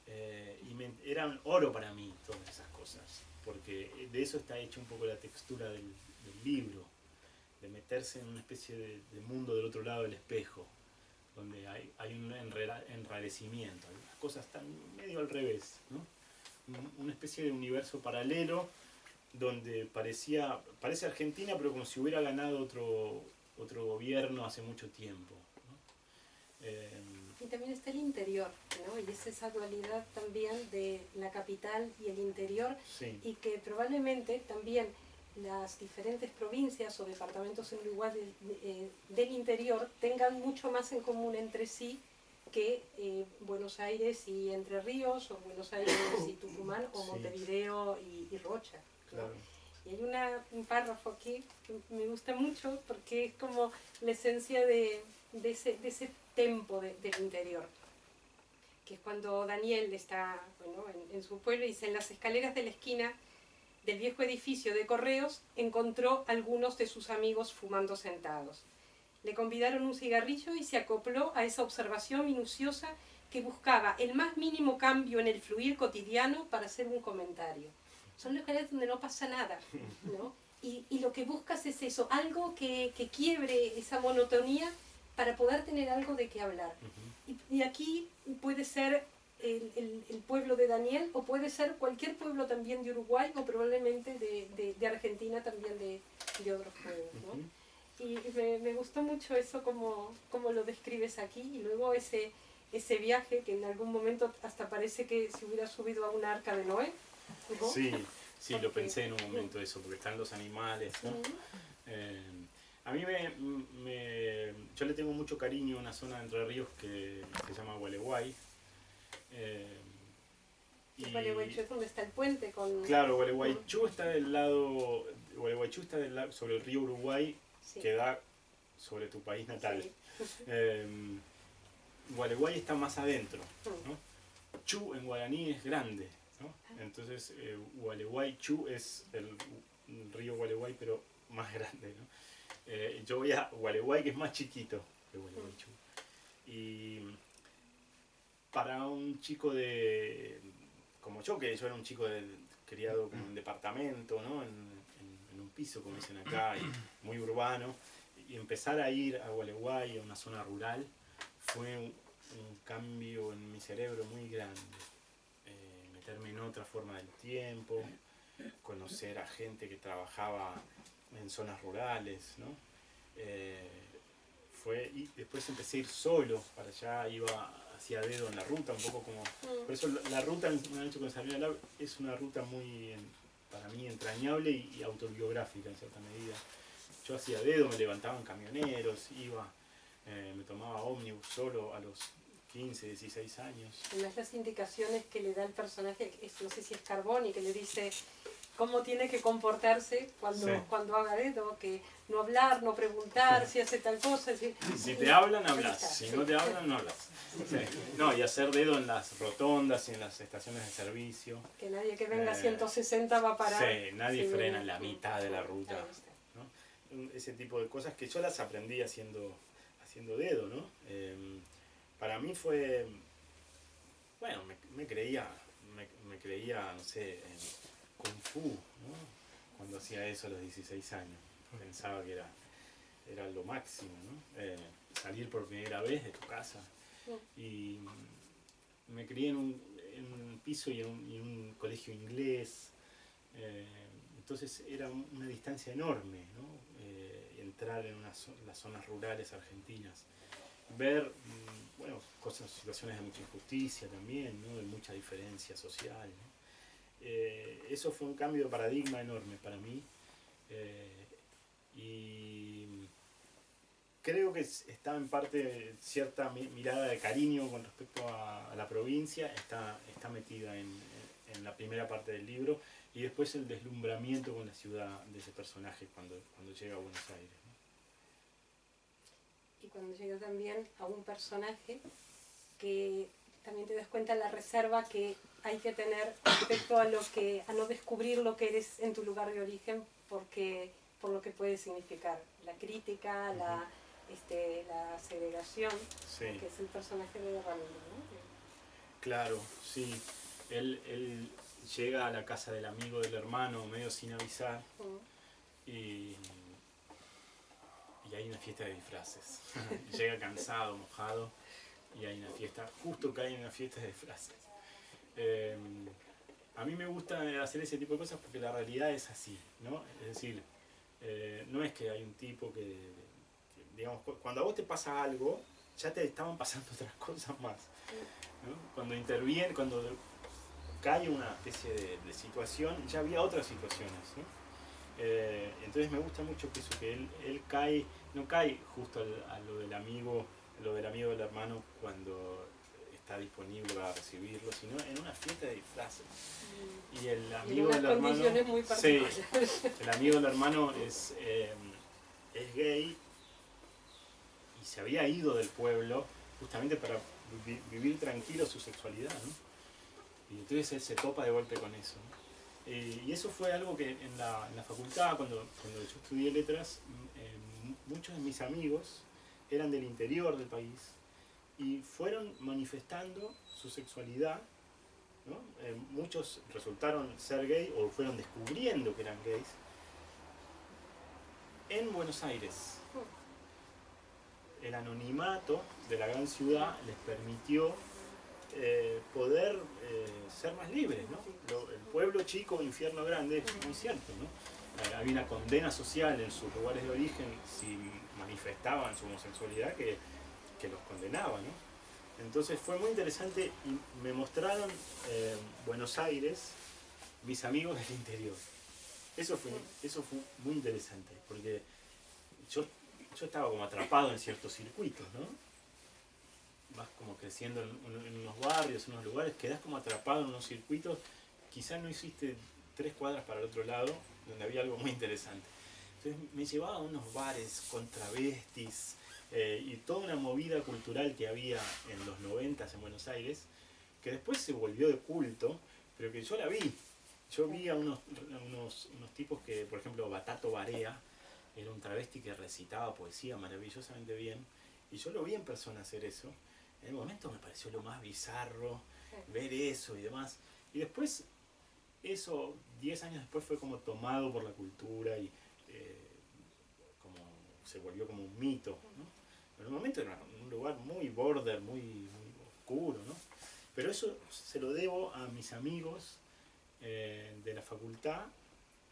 Y eran oro para mí todas esas cosas, porque de eso está hecha un poco la textura del libro, de meterse en una especie de mundo del otro lado del espejo, donde hay un enrarecimiento, algunas cosas están medio al revés, ¿no? Una especie de universo paralelo donde parece Argentina, pero como si hubiera ganado otro gobierno hace mucho tiempo, ¿no? Y también está el interior, ¿no? Y es esa dualidad también de la capital y el interior, Sí. y que probablemente también las diferentes provincias o departamentos en Uruguay del interior tengan mucho más en común entre sí que Buenos Aires y Entre Ríos, o Buenos Aires y Tucumán, o Sí. Montevideo y Rocha, ¿no? Claro. Y hay un párrafo aquí que me gusta mucho porque es como la esencia de ese tempo del interior. que es cuando Daniel está, bueno, en su pueblo, y dice: en las escaleras de la esquina del viejo edificio de correos encontró algunos de sus amigos fumando sentados. Le convidaron un cigarrillo y se acopló a esa observación minuciosa que buscaba el más mínimo cambio en el fluir cotidiano para hacer un comentario. Son lugares donde no pasa nada, ¿no? Y lo que buscas es eso, algo que quiebre esa monotonía para poder tener algo de qué hablar. Y aquí puede ser el pueblo de Daniel, o puede ser cualquier pueblo también de Uruguay, o probablemente de Argentina también, de otros pueblos, ¿no? Y me gustó mucho eso como lo describes aquí, y luego ese viaje que en algún momento hasta parece que se hubiera subido a una arca de Noé, ¿no? Sí, sí, Porque, lo pensé en un momento eso, porque están los animales, ¿no? A mí yo le tengo mucho cariño a una zona de Entre Ríos que se llama Gualeguay. Gualeguaychú es donde está el puente con... Claro, Gualeguaychú está del lado, sobre el río Uruguay, Sí. que da sobre tu país natal. Sí. Gualeguay está más adentro, ¿no? Chu en guaraní es grande, ¿no? Entonces Gualeguaychú es el río Gualeguay, pero más grande, ¿no? Yo voy a Gualeguay, que es más chiquito que Gualeguaychú. Y para un chico como yo, que yo era un chico criado como en departamento, ¿no? En un piso, como dicen acá, y muy urbano, y empezar a ir a Gualeguay, a una zona rural, fue un cambio en mi cerebro muy grande. Meterme en otra forma del tiempo, conocer a gente que trabajaba en zonas rurales, ¿no? Y después empecé a ir solo para allá, iba hacia dedo en la ruta, un poco como... Por eso la ruta, me han dicho con Sabrina Lab, es una ruta muy, para mí, entrañable y autobiográfica en cierta medida. Yo hacía dedo, me levantaban camioneros, me tomaba ómnibus solo a los 15, 16 años. Además, las indicaciones que le da el personaje, no sé si es Carboni, que le dice cómo tiene que comportarse cuando haga dedo, que no hablar, no preguntar, si hace tal cosa. Si te hablan, hablas. Si no te hablan, no hablas. Sí. No, y hacer dedo en las rotondas y en las estaciones de servicio. Que nadie que venga a 160 va a parar. Sí, nadie frena en la mitad de la ruta, ¿no? Ese tipo de cosas que yo las aprendí haciendo dedo, ¿no? Para mí fue... Bueno, me creía, no sé, en Kung Fu, ¿no? Cuando hacía eso a los 16 años. Pensaba que era lo máximo, ¿no? Salir por primera vez de tu casa. Y me crié en un piso y en un colegio inglés. Entonces era una distancia enorme, ¿no? Entrar en las zonas rurales argentinas. Ver, bueno, situaciones de mucha injusticia también, ¿no? De mucha diferencia social, ¿no? Eso fue un cambio de paradigma enorme para mí. Y creo que está en parte cierta mirada de cariño con respecto a la provincia, está metida en la primera parte del libro, y después el deslumbramiento con la ciudad de ese personaje cuando llega a Buenos Aires, ¿no? Y cuando llega también a un personaje que también te das cuenta de la reserva que hay que tener respecto a no descubrir lo que eres en tu lugar de origen, por lo que puede significar la crítica, la segregación, Sí. Que es el personaje de Ramiro, ¿no? Claro, sí. Él llega a la casa del amigo del hermano medio sin avisar, y hay una fiesta de disfraces. Llega cansado, mojado, y hay una fiesta, justo cae en una fiesta de disfraces. A mí me gusta hacer ese tipo de cosas porque la realidad es así, ¿no? Es decir, no es que hay un tipo que, digamos, cuando a vos te pasa algo, ya te estaban pasando otras cosas más, ¿no? Cuando cae una especie de situación, ya había otras situaciones, ¿no? Entonces me gusta mucho que eso, que él no cae justo a lo del amigo del hermano cuando está disponible para recibirlo, sino en una fiesta de disfraces. Y el amigo del hermano, condiciones muy particulares. Sí, el amigo del hermano es gay y se había ido del pueblo justamente para vivir tranquilo su sexualidad, ¿no? Y entonces él se topa de golpe con eso, ¿no? Y eso fue algo que en la facultad, cuando yo estudié letras, muchos de mis amigos eran del interior del país y fueron manifestando su sexualidad, ¿no? Muchos resultaron ser gay o fueron descubriendo que eran gays en Buenos Aires. El anonimato de la gran ciudad les permitió poder ser más libres, ¿no? El pueblo chico, infierno grande, es muy cierto, ¿no? Había una condena social en sus lugares de origen si manifestaban su homosexualidad que los condenaba, ¿no? Entonces fue muy interesante y me mostraron Buenos Aires, mis amigos del interior. Eso fue muy interesante, porque yo estaba como atrapado en ciertos circuitos, ¿no? Vas como creciendo en unos barrios, en unos lugares, quedás como atrapado en unos circuitos, quizás no hiciste 3 cuadras para el otro lado, donde había algo muy interesante. Entonces me llevaba a unos bares con travestis y toda una movida cultural que había en los 90s en Buenos Aires, que después se volvió de culto, pero que yo la vi. Yo vi a unos tipos que, por ejemplo, Batato Barea, era un travesti que recitaba poesía maravillosamente bien, y yo lo vi en persona hacer eso. En el momento me pareció lo más bizarro ver eso y demás. Y después, eso 10 años después fue como tomado por la cultura y como se volvió como un mito, ¿no? En el momento era un lugar muy border, muy oscuro, ¿no? Pero eso se lo debo a mis amigos de la facultad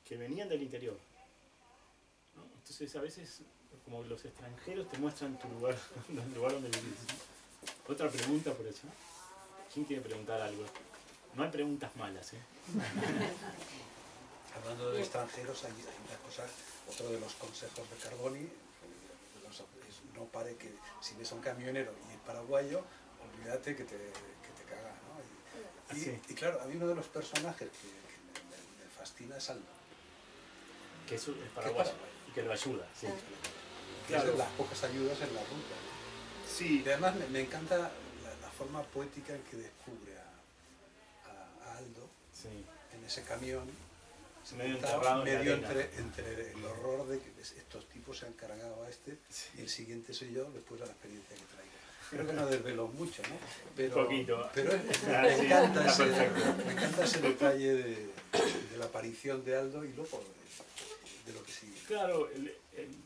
que venían del interior, ¿no? Entonces a veces como los extranjeros te muestran tu lugar, el lugar donde vivís, ¿no? Otra pregunta por allá. ¿Quién quiere preguntar algo? No hay preguntas malas, ¿eh? Hablando de extranjeros, hay una cosa, otro de los consejos de Carboni, es no pare que si ves a un camionero y es paraguayo, olvídate que te caga, ¿no? Y claro, a mí uno de los personajes que me fascina es Aldo. Que es paraguayo y que lo ayuda, sí. Claro. Es de las pocas ayudas en la ruta. Sí. Y además me encanta la forma poética en que descubre a Aldo, sí, en ese camión, medio enterrado medio entre el horror de que estos tipos se han cargado a este, sí, y el siguiente soy yo después de la experiencia que traigo. Creo que no desvelo mucho, ¿no? Pero, un poquito. Pero me encanta ese detalle de la aparición de Aldo y luego de lo que sigue. Claro,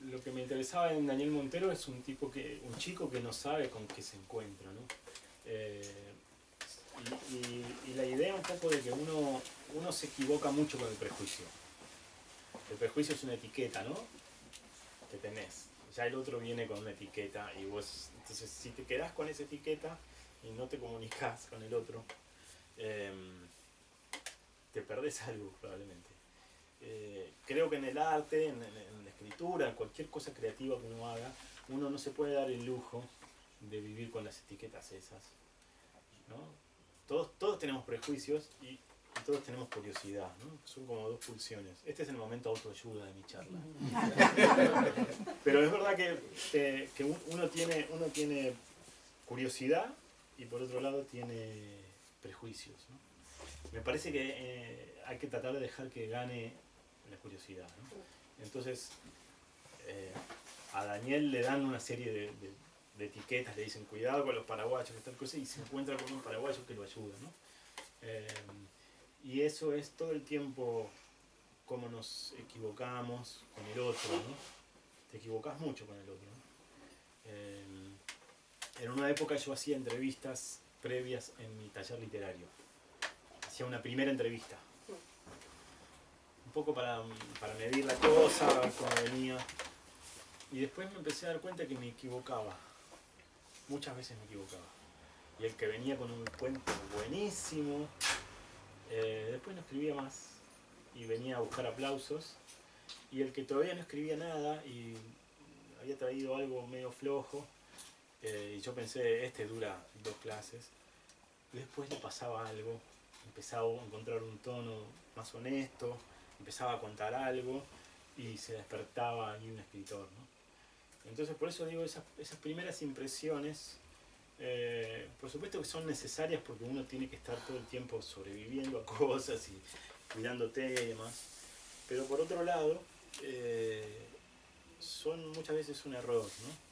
lo que me interesaba en Daniel Montero es un chico que no sabe con qué se encuentra, ¿no? Y la idea un poco de que uno se equivoca mucho con el prejuicio. El prejuicio es una etiqueta, ¿no? Que tenés. Ya el otro viene con una etiqueta y vos, entonces si te quedás con esa etiqueta y no te comunicás con el otro, te perdés algo probablemente. Creo que en el arte, en la escritura, en cualquier cosa creativa que uno haga, uno no se puede dar el lujo de vivir con las etiquetas esas, ¿no? Todos tenemos prejuicios y todos tenemos curiosidad, ¿no? Son como dos pulsiones. Este es el momento autoayuda de mi charla. Pero es verdad que uno tiene curiosidad y por otro lado tiene prejuicios, ¿no? Me parece que hay que tratar de dejar que gane la curiosidad, ¿no? Entonces, a Daniel le dan una serie de etiquetas, le dicen cuidado con los paraguayos, tal cosa, y se encuentra con un paraguayo que lo ayuda, ¿no? Y eso es todo el tiempo cómo nos equivocamos con el otro, ¿no? Te equivocás mucho con el otro, ¿no? En una época yo hacía entrevistas previas en mi taller literario. Hacía una primera entrevista. Un poco para medir la cosa, cómo venía. Y después me empecé a dar cuenta que me equivocaba. Muchas veces me equivocaba. Y el que venía con un cuento buenísimo, después no escribía más. Y venía a buscar aplausos. Y el que todavía no escribía nada y había traído algo medio flojo, y yo pensé, este dura 2 clases. Después le pasaba algo. Empezaba a encontrar un tono más honesto, empezaba a contar algo y se despertaba ahí un escritor, ¿no? Entonces por eso digo, esas primeras impresiones Por supuesto que son necesarias porque uno tiene que estar todo el tiempo sobreviviendo a cosas y cuidando temas, pero por otro lado, son muchas veces un error, ¿no?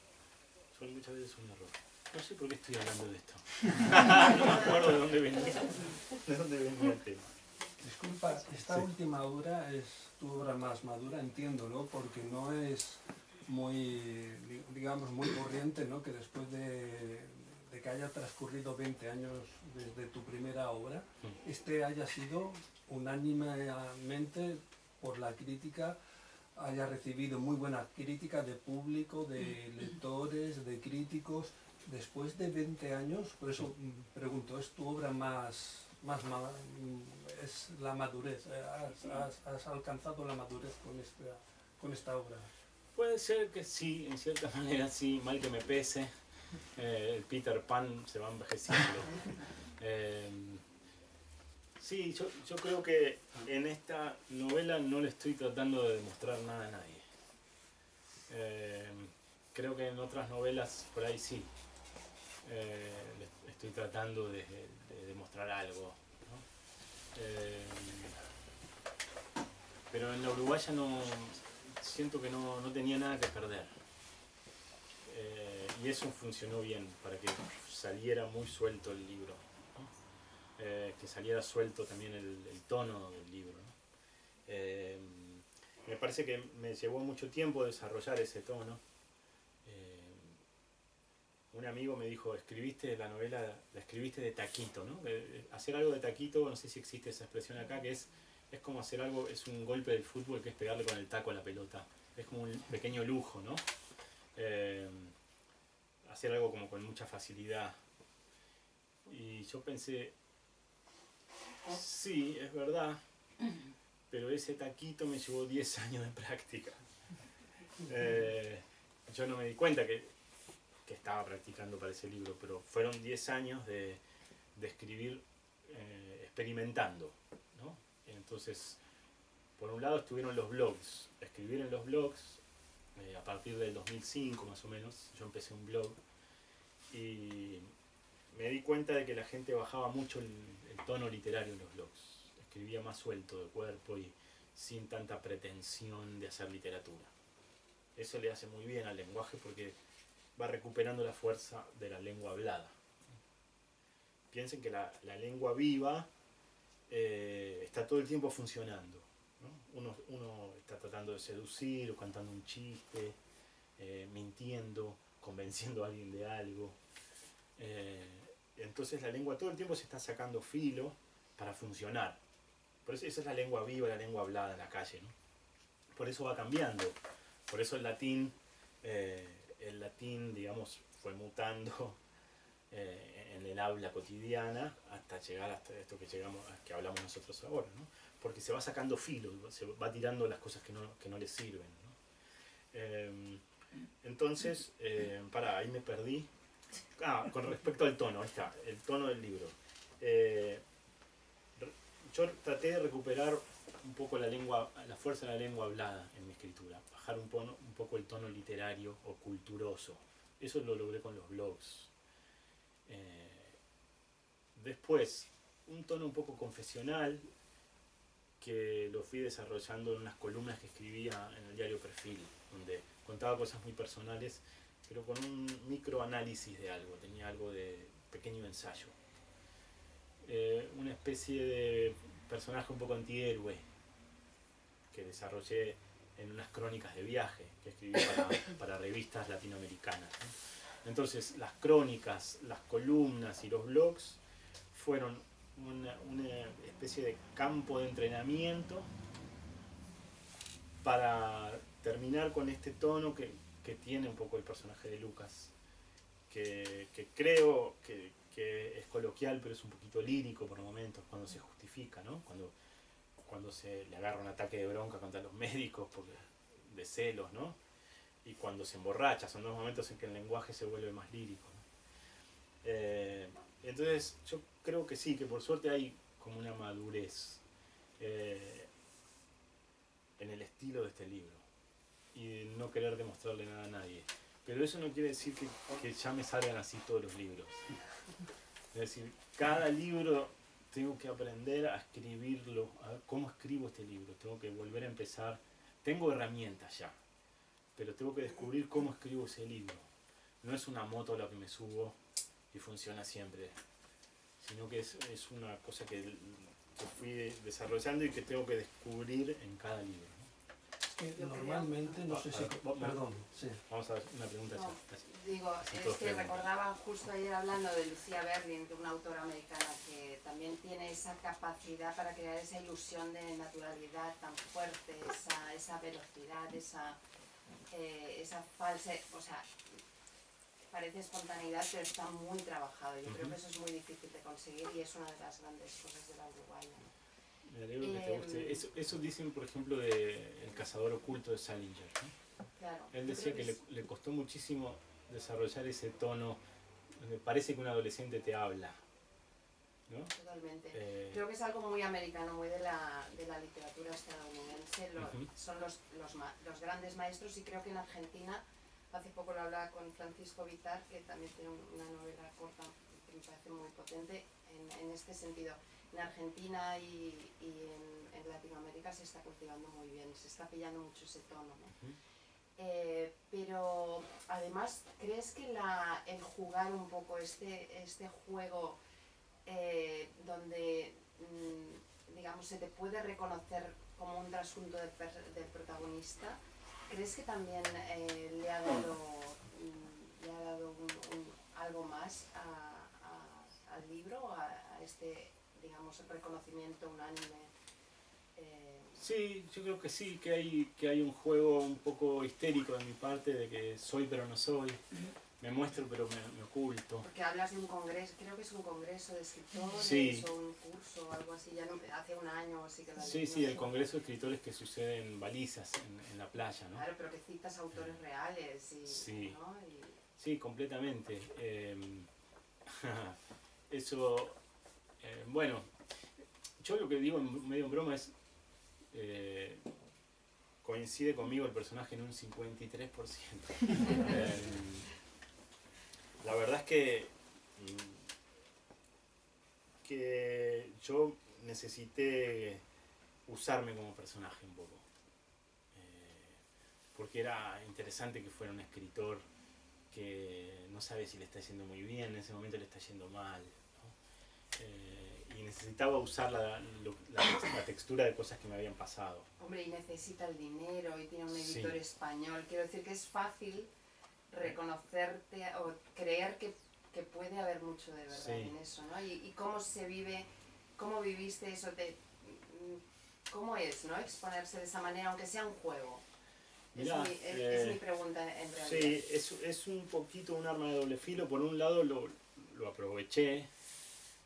Son muchas veces un error. No sé por qué estoy hablando de esto. No me acuerdo de dónde venía el tema. Disculpa, esta última obra es tu obra más madura, entiendo, ¿no? Porque no es muy, digamos, muy corriente, ¿no? Que después de que haya transcurrido 20 años desde tu primera obra, este haya sido unánimemente por la crítica, haya recibido muy buena crítica de público, de lectores, de críticos. Después de 20 años, por eso pregunto, ¿es tu obra es la madurez? ¿Has alcanzado la madurez con esta obra? Puede ser que sí, en cierta manera sí, mal que me pese. El Peter Pan se va envejeciendo. Sí, yo creo que en esta novela no le estoy tratando de demostrar nada a nadie. Creo que en otras novelas por ahí sí. Estoy tratando de demostrar algo, ¿no? Pero en la uruguaya no siento que no tenía nada que perder. Y eso funcionó bien para que saliera muy suelto el libro, ¿no? Que saliera suelto también el tono del libro, ¿no? Me parece que me llevó mucho tiempo desarrollar ese tono. Un amigo me dijo, escribiste la novela, la escribiste de taquito, ¿no? Hacer algo de taquito, no sé si existe esa expresión acá, que es como hacer algo, es un golpe del fútbol que es pegarle con el taco a la pelota. Es como un pequeño lujo, ¿no? Hacer algo como con mucha facilidad. Y yo pensé, sí, es verdad, pero ese taquito me llevó 10 años de práctica. Yo no me di cuenta que estaba practicando para ese libro, pero fueron 10 años de escribir experimentando, ¿no? Entonces, por un lado estuvieron los blogs, escribir en los blogs, a partir del 2005 más o menos, yo empecé un blog y me di cuenta de que la gente bajaba mucho el tono literario en los blogs, escribía más suelto de cuerpo y sin tanta pretensión de hacer literatura. Eso le hace muy bien al lenguaje porque va recuperando la fuerza de la lengua hablada. Piensen que la lengua viva está todo el tiempo funcionando, ¿no? Uno está tratando de seducir, o cantando un chiste, mintiendo, convenciendo a alguien de algo. Entonces la lengua todo el tiempo se está sacando filo para funcionar. Por eso esa es la lengua viva, la lengua hablada en la calle, ¿no? Por eso va cambiando. Por eso el latín, digamos, fue mutando en el habla cotidiana hasta llegar hasta esto que hablamos nosotros ahora, ¿no? Porque se va sacando filo, se va tirando las cosas que no le sirven, ¿no? Entonces, ahí me perdí. Con respecto al tono, ahí está, el tono del libro. Yo traté de recuperar un poco la fuerza de la lengua hablada en mi escritura, bajar un poco el tono literario o culturoso. Eso lo logré con los blogs. Después, un tono un poco confesional, que lo fui desarrollando en unas columnas que escribía en el diario Perfil, donde contaba cosas muy personales, pero con un microanálisis de algo, tenía algo de pequeño ensayo. Una especie de personaje un poco antihéroe, que desarrollé en unas crónicas de viaje que escribí para revistas latinoamericanas, ¿no? Entonces las crónicas, las columnas y los blogs fueron una especie de campo de entrenamiento para terminar con este tono que tiene un poco el personaje de Lucas, que creo que es coloquial, pero es un poquito lírico por momentos, cuando se justifica, ¿no? Cuando se le agarra un ataque de bronca contra los médicos de celos, ¿no? Y cuando se emborracha, son dos momentos en que el lenguaje se vuelve más lírico, ¿no? Entonces yo creo que sí, que por suerte hay como una madurez en el estilo de este libro y no querer demostrarle nada a nadie. pero eso no quiere decir que ya me salgan así todos los libros. Es decir, cada libro tengo que aprender a escribirlo, a ver cómo escribo este libro, tengo que volver a empezar. Tengo herramientas ya, pero tengo que descubrir cómo escribo ese libro. No es una moto a la que me subo y funciona siempre, sino que es una cosa que fui desarrollando y que tengo que descubrir en cada libro, ¿no? Normalmente, no sé si... Perdón, sí. Vamos a ver una pregunta. No, ya. digo, Así es todos que preguntan. recordaba justo ayer hablando de Lucia Berlin, que es una autora americana que también tiene esa capacidad para crear esa ilusión de naturalidad tan fuerte, esa velocidad, esa falsa, o sea, parece espontaneidad, pero está muy trabajado. Yo creo que eso es muy difícil de conseguir y es una de las grandes cosas de la uruguaya, ¿no? Me alegro que te guste. Eso dicen, por ejemplo, de El cazador oculto de Salinger, ¿no? Claro, Él yo decía creo que le costó muchísimo desarrollar ese tono. Me parece que un adolescente te habla, ¿no? Totalmente. Creo que es algo muy americano, muy de la literatura estadounidense. Son los grandes maestros, y creo que en Argentina, hace poco lo hablaba con Francisco Vizar, que también tiene una novela corta que me parece muy potente en este sentido. En Argentina y en Latinoamérica se está cultivando muy bien, se está pillando mucho ese tono, ¿no? Pero además, ¿crees que el jugar un poco este juego donde digamos se te puede reconocer como un trasunto del protagonista, crees que también le ha dado algo más al libro, a este, digamos, reconocimiento unánime? Sí, yo creo que sí, que hay un juego un poco histérico de mi parte, de que soy pero no soy, me muestro pero me oculto. Porque hablas de un congreso, creo que es un congreso de escritores, Sí. o un curso o algo así, ya no, hace un año o así que lo Sí, sí, el congreso de escritores que sucede en Balizas, en la playa, ¿no? Claro, pero que citas autores reales y, sí. ¿no? Sí, completamente. Eso, bueno, yo lo que digo medio en broma es, coincide conmigo el personaje en un 53%. La verdad es que yo necesité usarme como personaje un poco, porque era interesante que fuera un escritor que no sabe si le está yendo muy bien, en ese momento le está yendo mal, ¿no? Y necesitaba usar la textura de cosas que me habían pasado. Hombre, y necesita el dinero, y tiene un editor Sí. español. Quiero decir que es fácil reconocerte o creer que puede haber mucho de verdad, sí, en eso, ¿no? Y cómo se vive, cómo viviste eso, cómo es, ¿no? Exponerse de esa manera, aunque sea un juego. Mirá, es mi pregunta en realidad. Sí, es un poquito un arma de doble filo. Por un lado lo aproveché,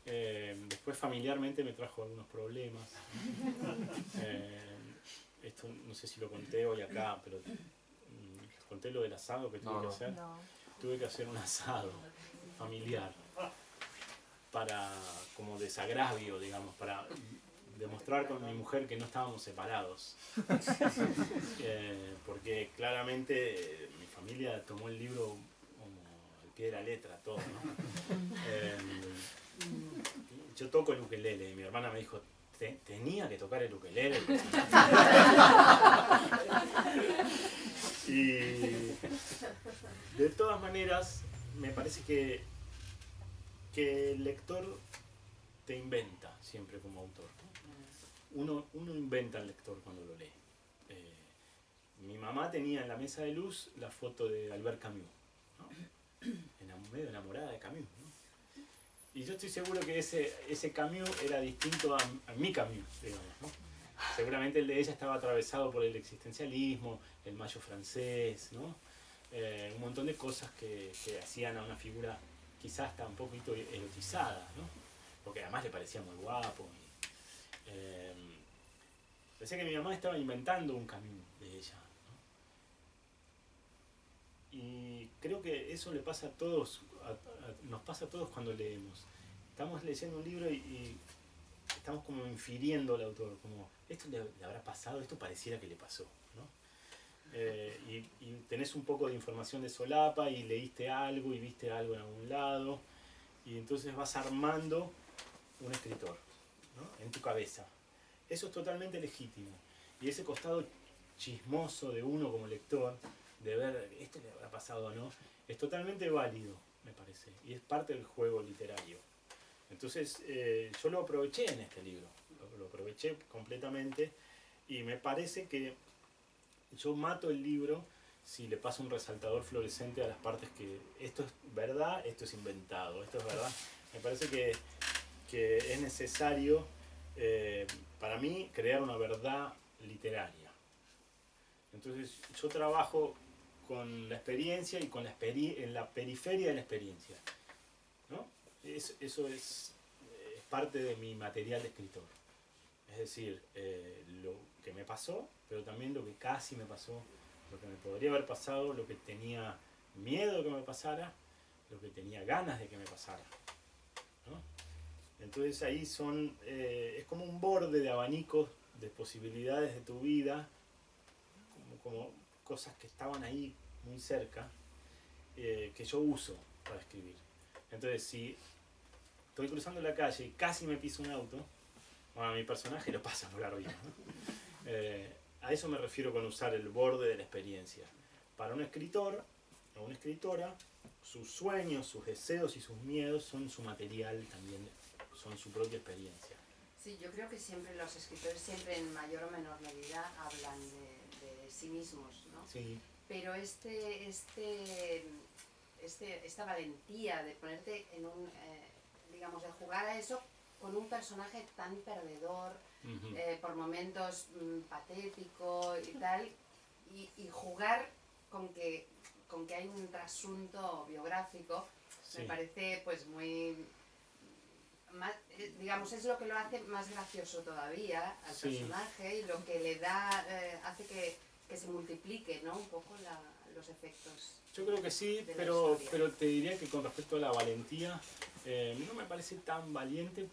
después familiarmente me trajo algunos problemas. Esto no sé si lo conté hoy acá, pero les conté lo del asado que tuve que hacer. No. Tuve que hacer un asado familiar para, como desagravio, digamos, para demostrar con mi mujer que no estábamos separados. Porque claramente mi familia tomó el libro como al pie de la letra, todo, ¿no? Yo toco el ukelele y mi hermana me dijo, tenía que tocar el ukelele. Y de todas maneras, me parece que el lector te inventa siempre como autor, ¿no? Uno inventa al lector cuando lo lee. Mi mamá tenía en la mesa de luz la foto de Albert Camus, ¿no? Medio enamorada de Camus, ¿no? Y yo estoy seguro que ese Camus era distinto a mi Camus, digamos, ¿no? Seguramente el de ella estaba atravesado por el existencialismo, el mayo francés, ¿no? Un montón de cosas que hacían a una figura quizás hasta un poquito erotizada, ¿no? Porque además le parecía muy guapo. Pensé que mi mamá estaba inventando un Camus de ella, ¿no? Y creo que eso le pasa a todos, nos pasa a todos cuando leemos. Estamos leyendo un libro y estamos como infiriendo al autor, como esto le habrá pasado, esto pareciera que le pasó, ¿no? y tenés un poco de información de solapa y leíste algo y viste algo en algún lado y entonces vas armando un escritor, ¿no? En tu cabeza. Eso es totalmente legítimo y ese costado chismoso de uno como lector de ver esto le habrá pasado o no es totalmente válido, me parece, y es parte del juego literario. Entonces yo lo aproveché en este libro, lo aproveché completamente y me parece que yo mato el libro si le paso un resaltador fluorescente a las partes que esto es verdad, esto es inventado, esto es verdad. Me parece que es necesario para mí crear una verdad literaria. Entonces yo trabajo con la experiencia y con en la periferia de la experiencia, ¿no? Eso es parte de mi material de escritor. Es decir, lo que me pasó, pero también lo que casi me pasó, lo que me podría haber pasado, lo que tenía miedo de que me pasara, lo que tenía ganas de que me pasara, ¿no? Entonces ahí es como un borde de abanicos de posibilidades de tu vida, como cosas que estaban ahí muy cerca, que yo uso para escribir. Entonces si estoy cruzando la calle y casi me piso un auto, bueno, a mi personaje lo pasa por arriba, ¿no? A eso me refiero con usar el borde de la experiencia. Para un escritor o una escritora, sus sueños, sus deseos y sus miedos son su material también, son su propia experiencia. Sí, yo creo que siempre los escritores, siempre en mayor o menor medida, hablan de sí mismos, ¿no? Sí. Pero esta valentía de ponerte en un, digamos, de jugar a eso con un personaje tan perdedor, por momentos patético y tal, y jugar con que hay un trasunto biográfico, sí. Me parece pues muy... Más, digamos, es lo que lo hace más gracioso todavía al sí. personaje y lo que le da, hace que se multiplique, ¿no? Un poco los efectos. Yo creo que sí, pero te diría que con respecto a la valentía, no me parece tan valiente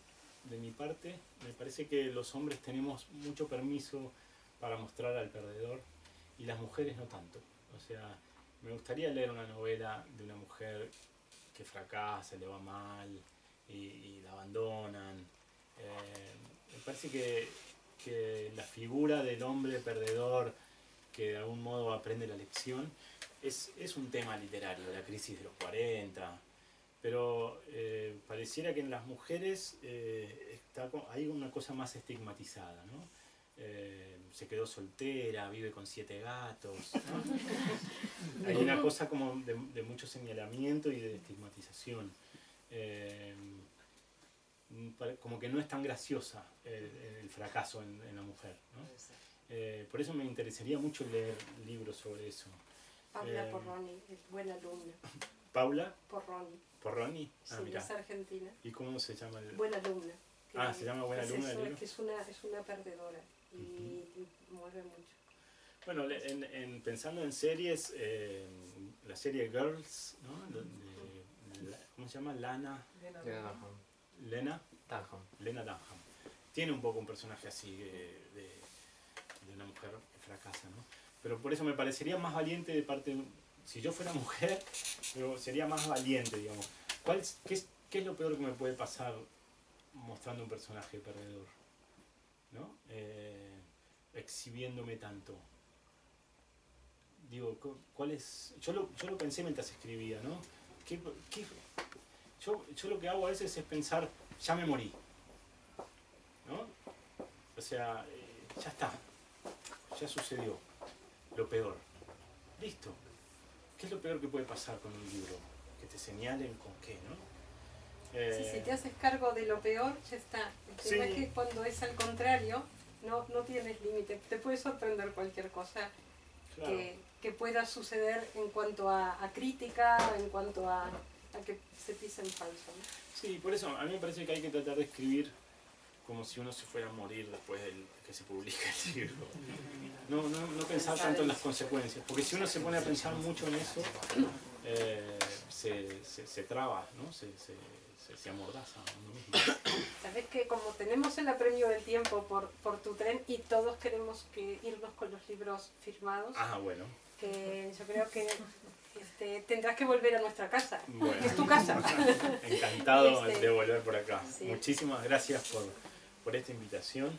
de mi parte. Me parece que los hombres tenemos mucho permiso para mostrar al perdedor y las mujeres no tanto. O sea, me gustaría leer una novela de una mujer que fracasa, le va mal y la abandonan. Me parece que la figura del hombre perdedor que de algún modo aprende la lección es un tema literario, la crisis de los 40, pero pareciera que en las mujeres hay una cosa más estigmatizada, ¿no? Se quedó soltera, vive con 7 gatos, ¿no? Hay una cosa como de mucho señalamiento y de estigmatización. Como que no es tan graciosa el fracaso en la mujer, ¿no? Por eso me interesaría mucho leer libros sobre eso. Paula Porroni, buena alumna. ¿Paula? Porroni. ¿Porroni? Ah, sí, es argentina. ¿Y cómo se llama? Buena alumna. Se llama Buena alumna. Es que es una perdedora y mueve mucho. Bueno, pensando en series, la serie Girls, ¿no? ¿Cómo se llama? Lena Dunham. Tiene un poco un personaje así de una mujer que fracasa, ¿no? Pero por eso me parecería más valiente de parte de... Si yo fuera mujer, sería más valiente, digamos. ¿Qué es lo peor que me puede pasar mostrando un personaje perdedor? ¿No? Exhibiéndome tanto. Digo, ¿cuál es...? Yo lo pensé mientras escribía, ¿no? Yo lo que hago a veces es pensar, ya me morí, ¿no? O sea, ya está, ya sucedió lo peor. Listo. ¿Qué es lo peor que puede pasar con un libro? Que te señalen con qué, ¿no? Sí, si te haces cargo de lo peor, ya está. El tema es que cuando es al contrario, no tienes límite. Te puede sorprender cualquier cosa, claro, que pueda suceder en cuanto a crítica, en cuanto a que se pisa en falso, ¿no? Sí, por eso a mí me parece que hay que tratar de escribir como si uno se fuera a morir después de que se publique el libro. No pensar tanto en las consecuencias, porque si uno se pone a pensar mucho en eso, se traba, ¿no? Se se amordaza uno mismo. Sabes que como tenemos el apremio del tiempo por tu tren y todos queremos irnos con los libros firmados, Bueno. que yo creo que tendrás que volver a nuestra casa. Bueno. Es tu casa. Encantado de volver por acá. Sí. Muchísimas gracias por esta invitación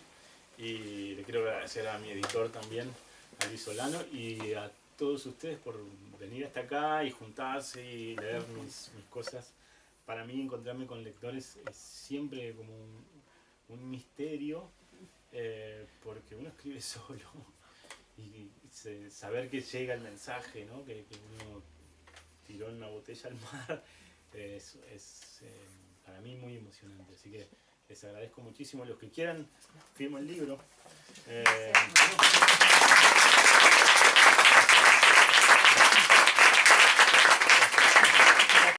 y le quiero agradecer a mi editor también, a Luis Solano, y a todos ustedes por venir hasta acá y juntarse y leer mis cosas. Para mí encontrarme con lectores es siempre como un misterio, porque uno escribe solo y saber que llega el mensaje, ¿no? que uno tiró en una botella al mar, es para mí muy emocionante. Así que les agradezco muchísimo. Los que quieran, firmo el libro.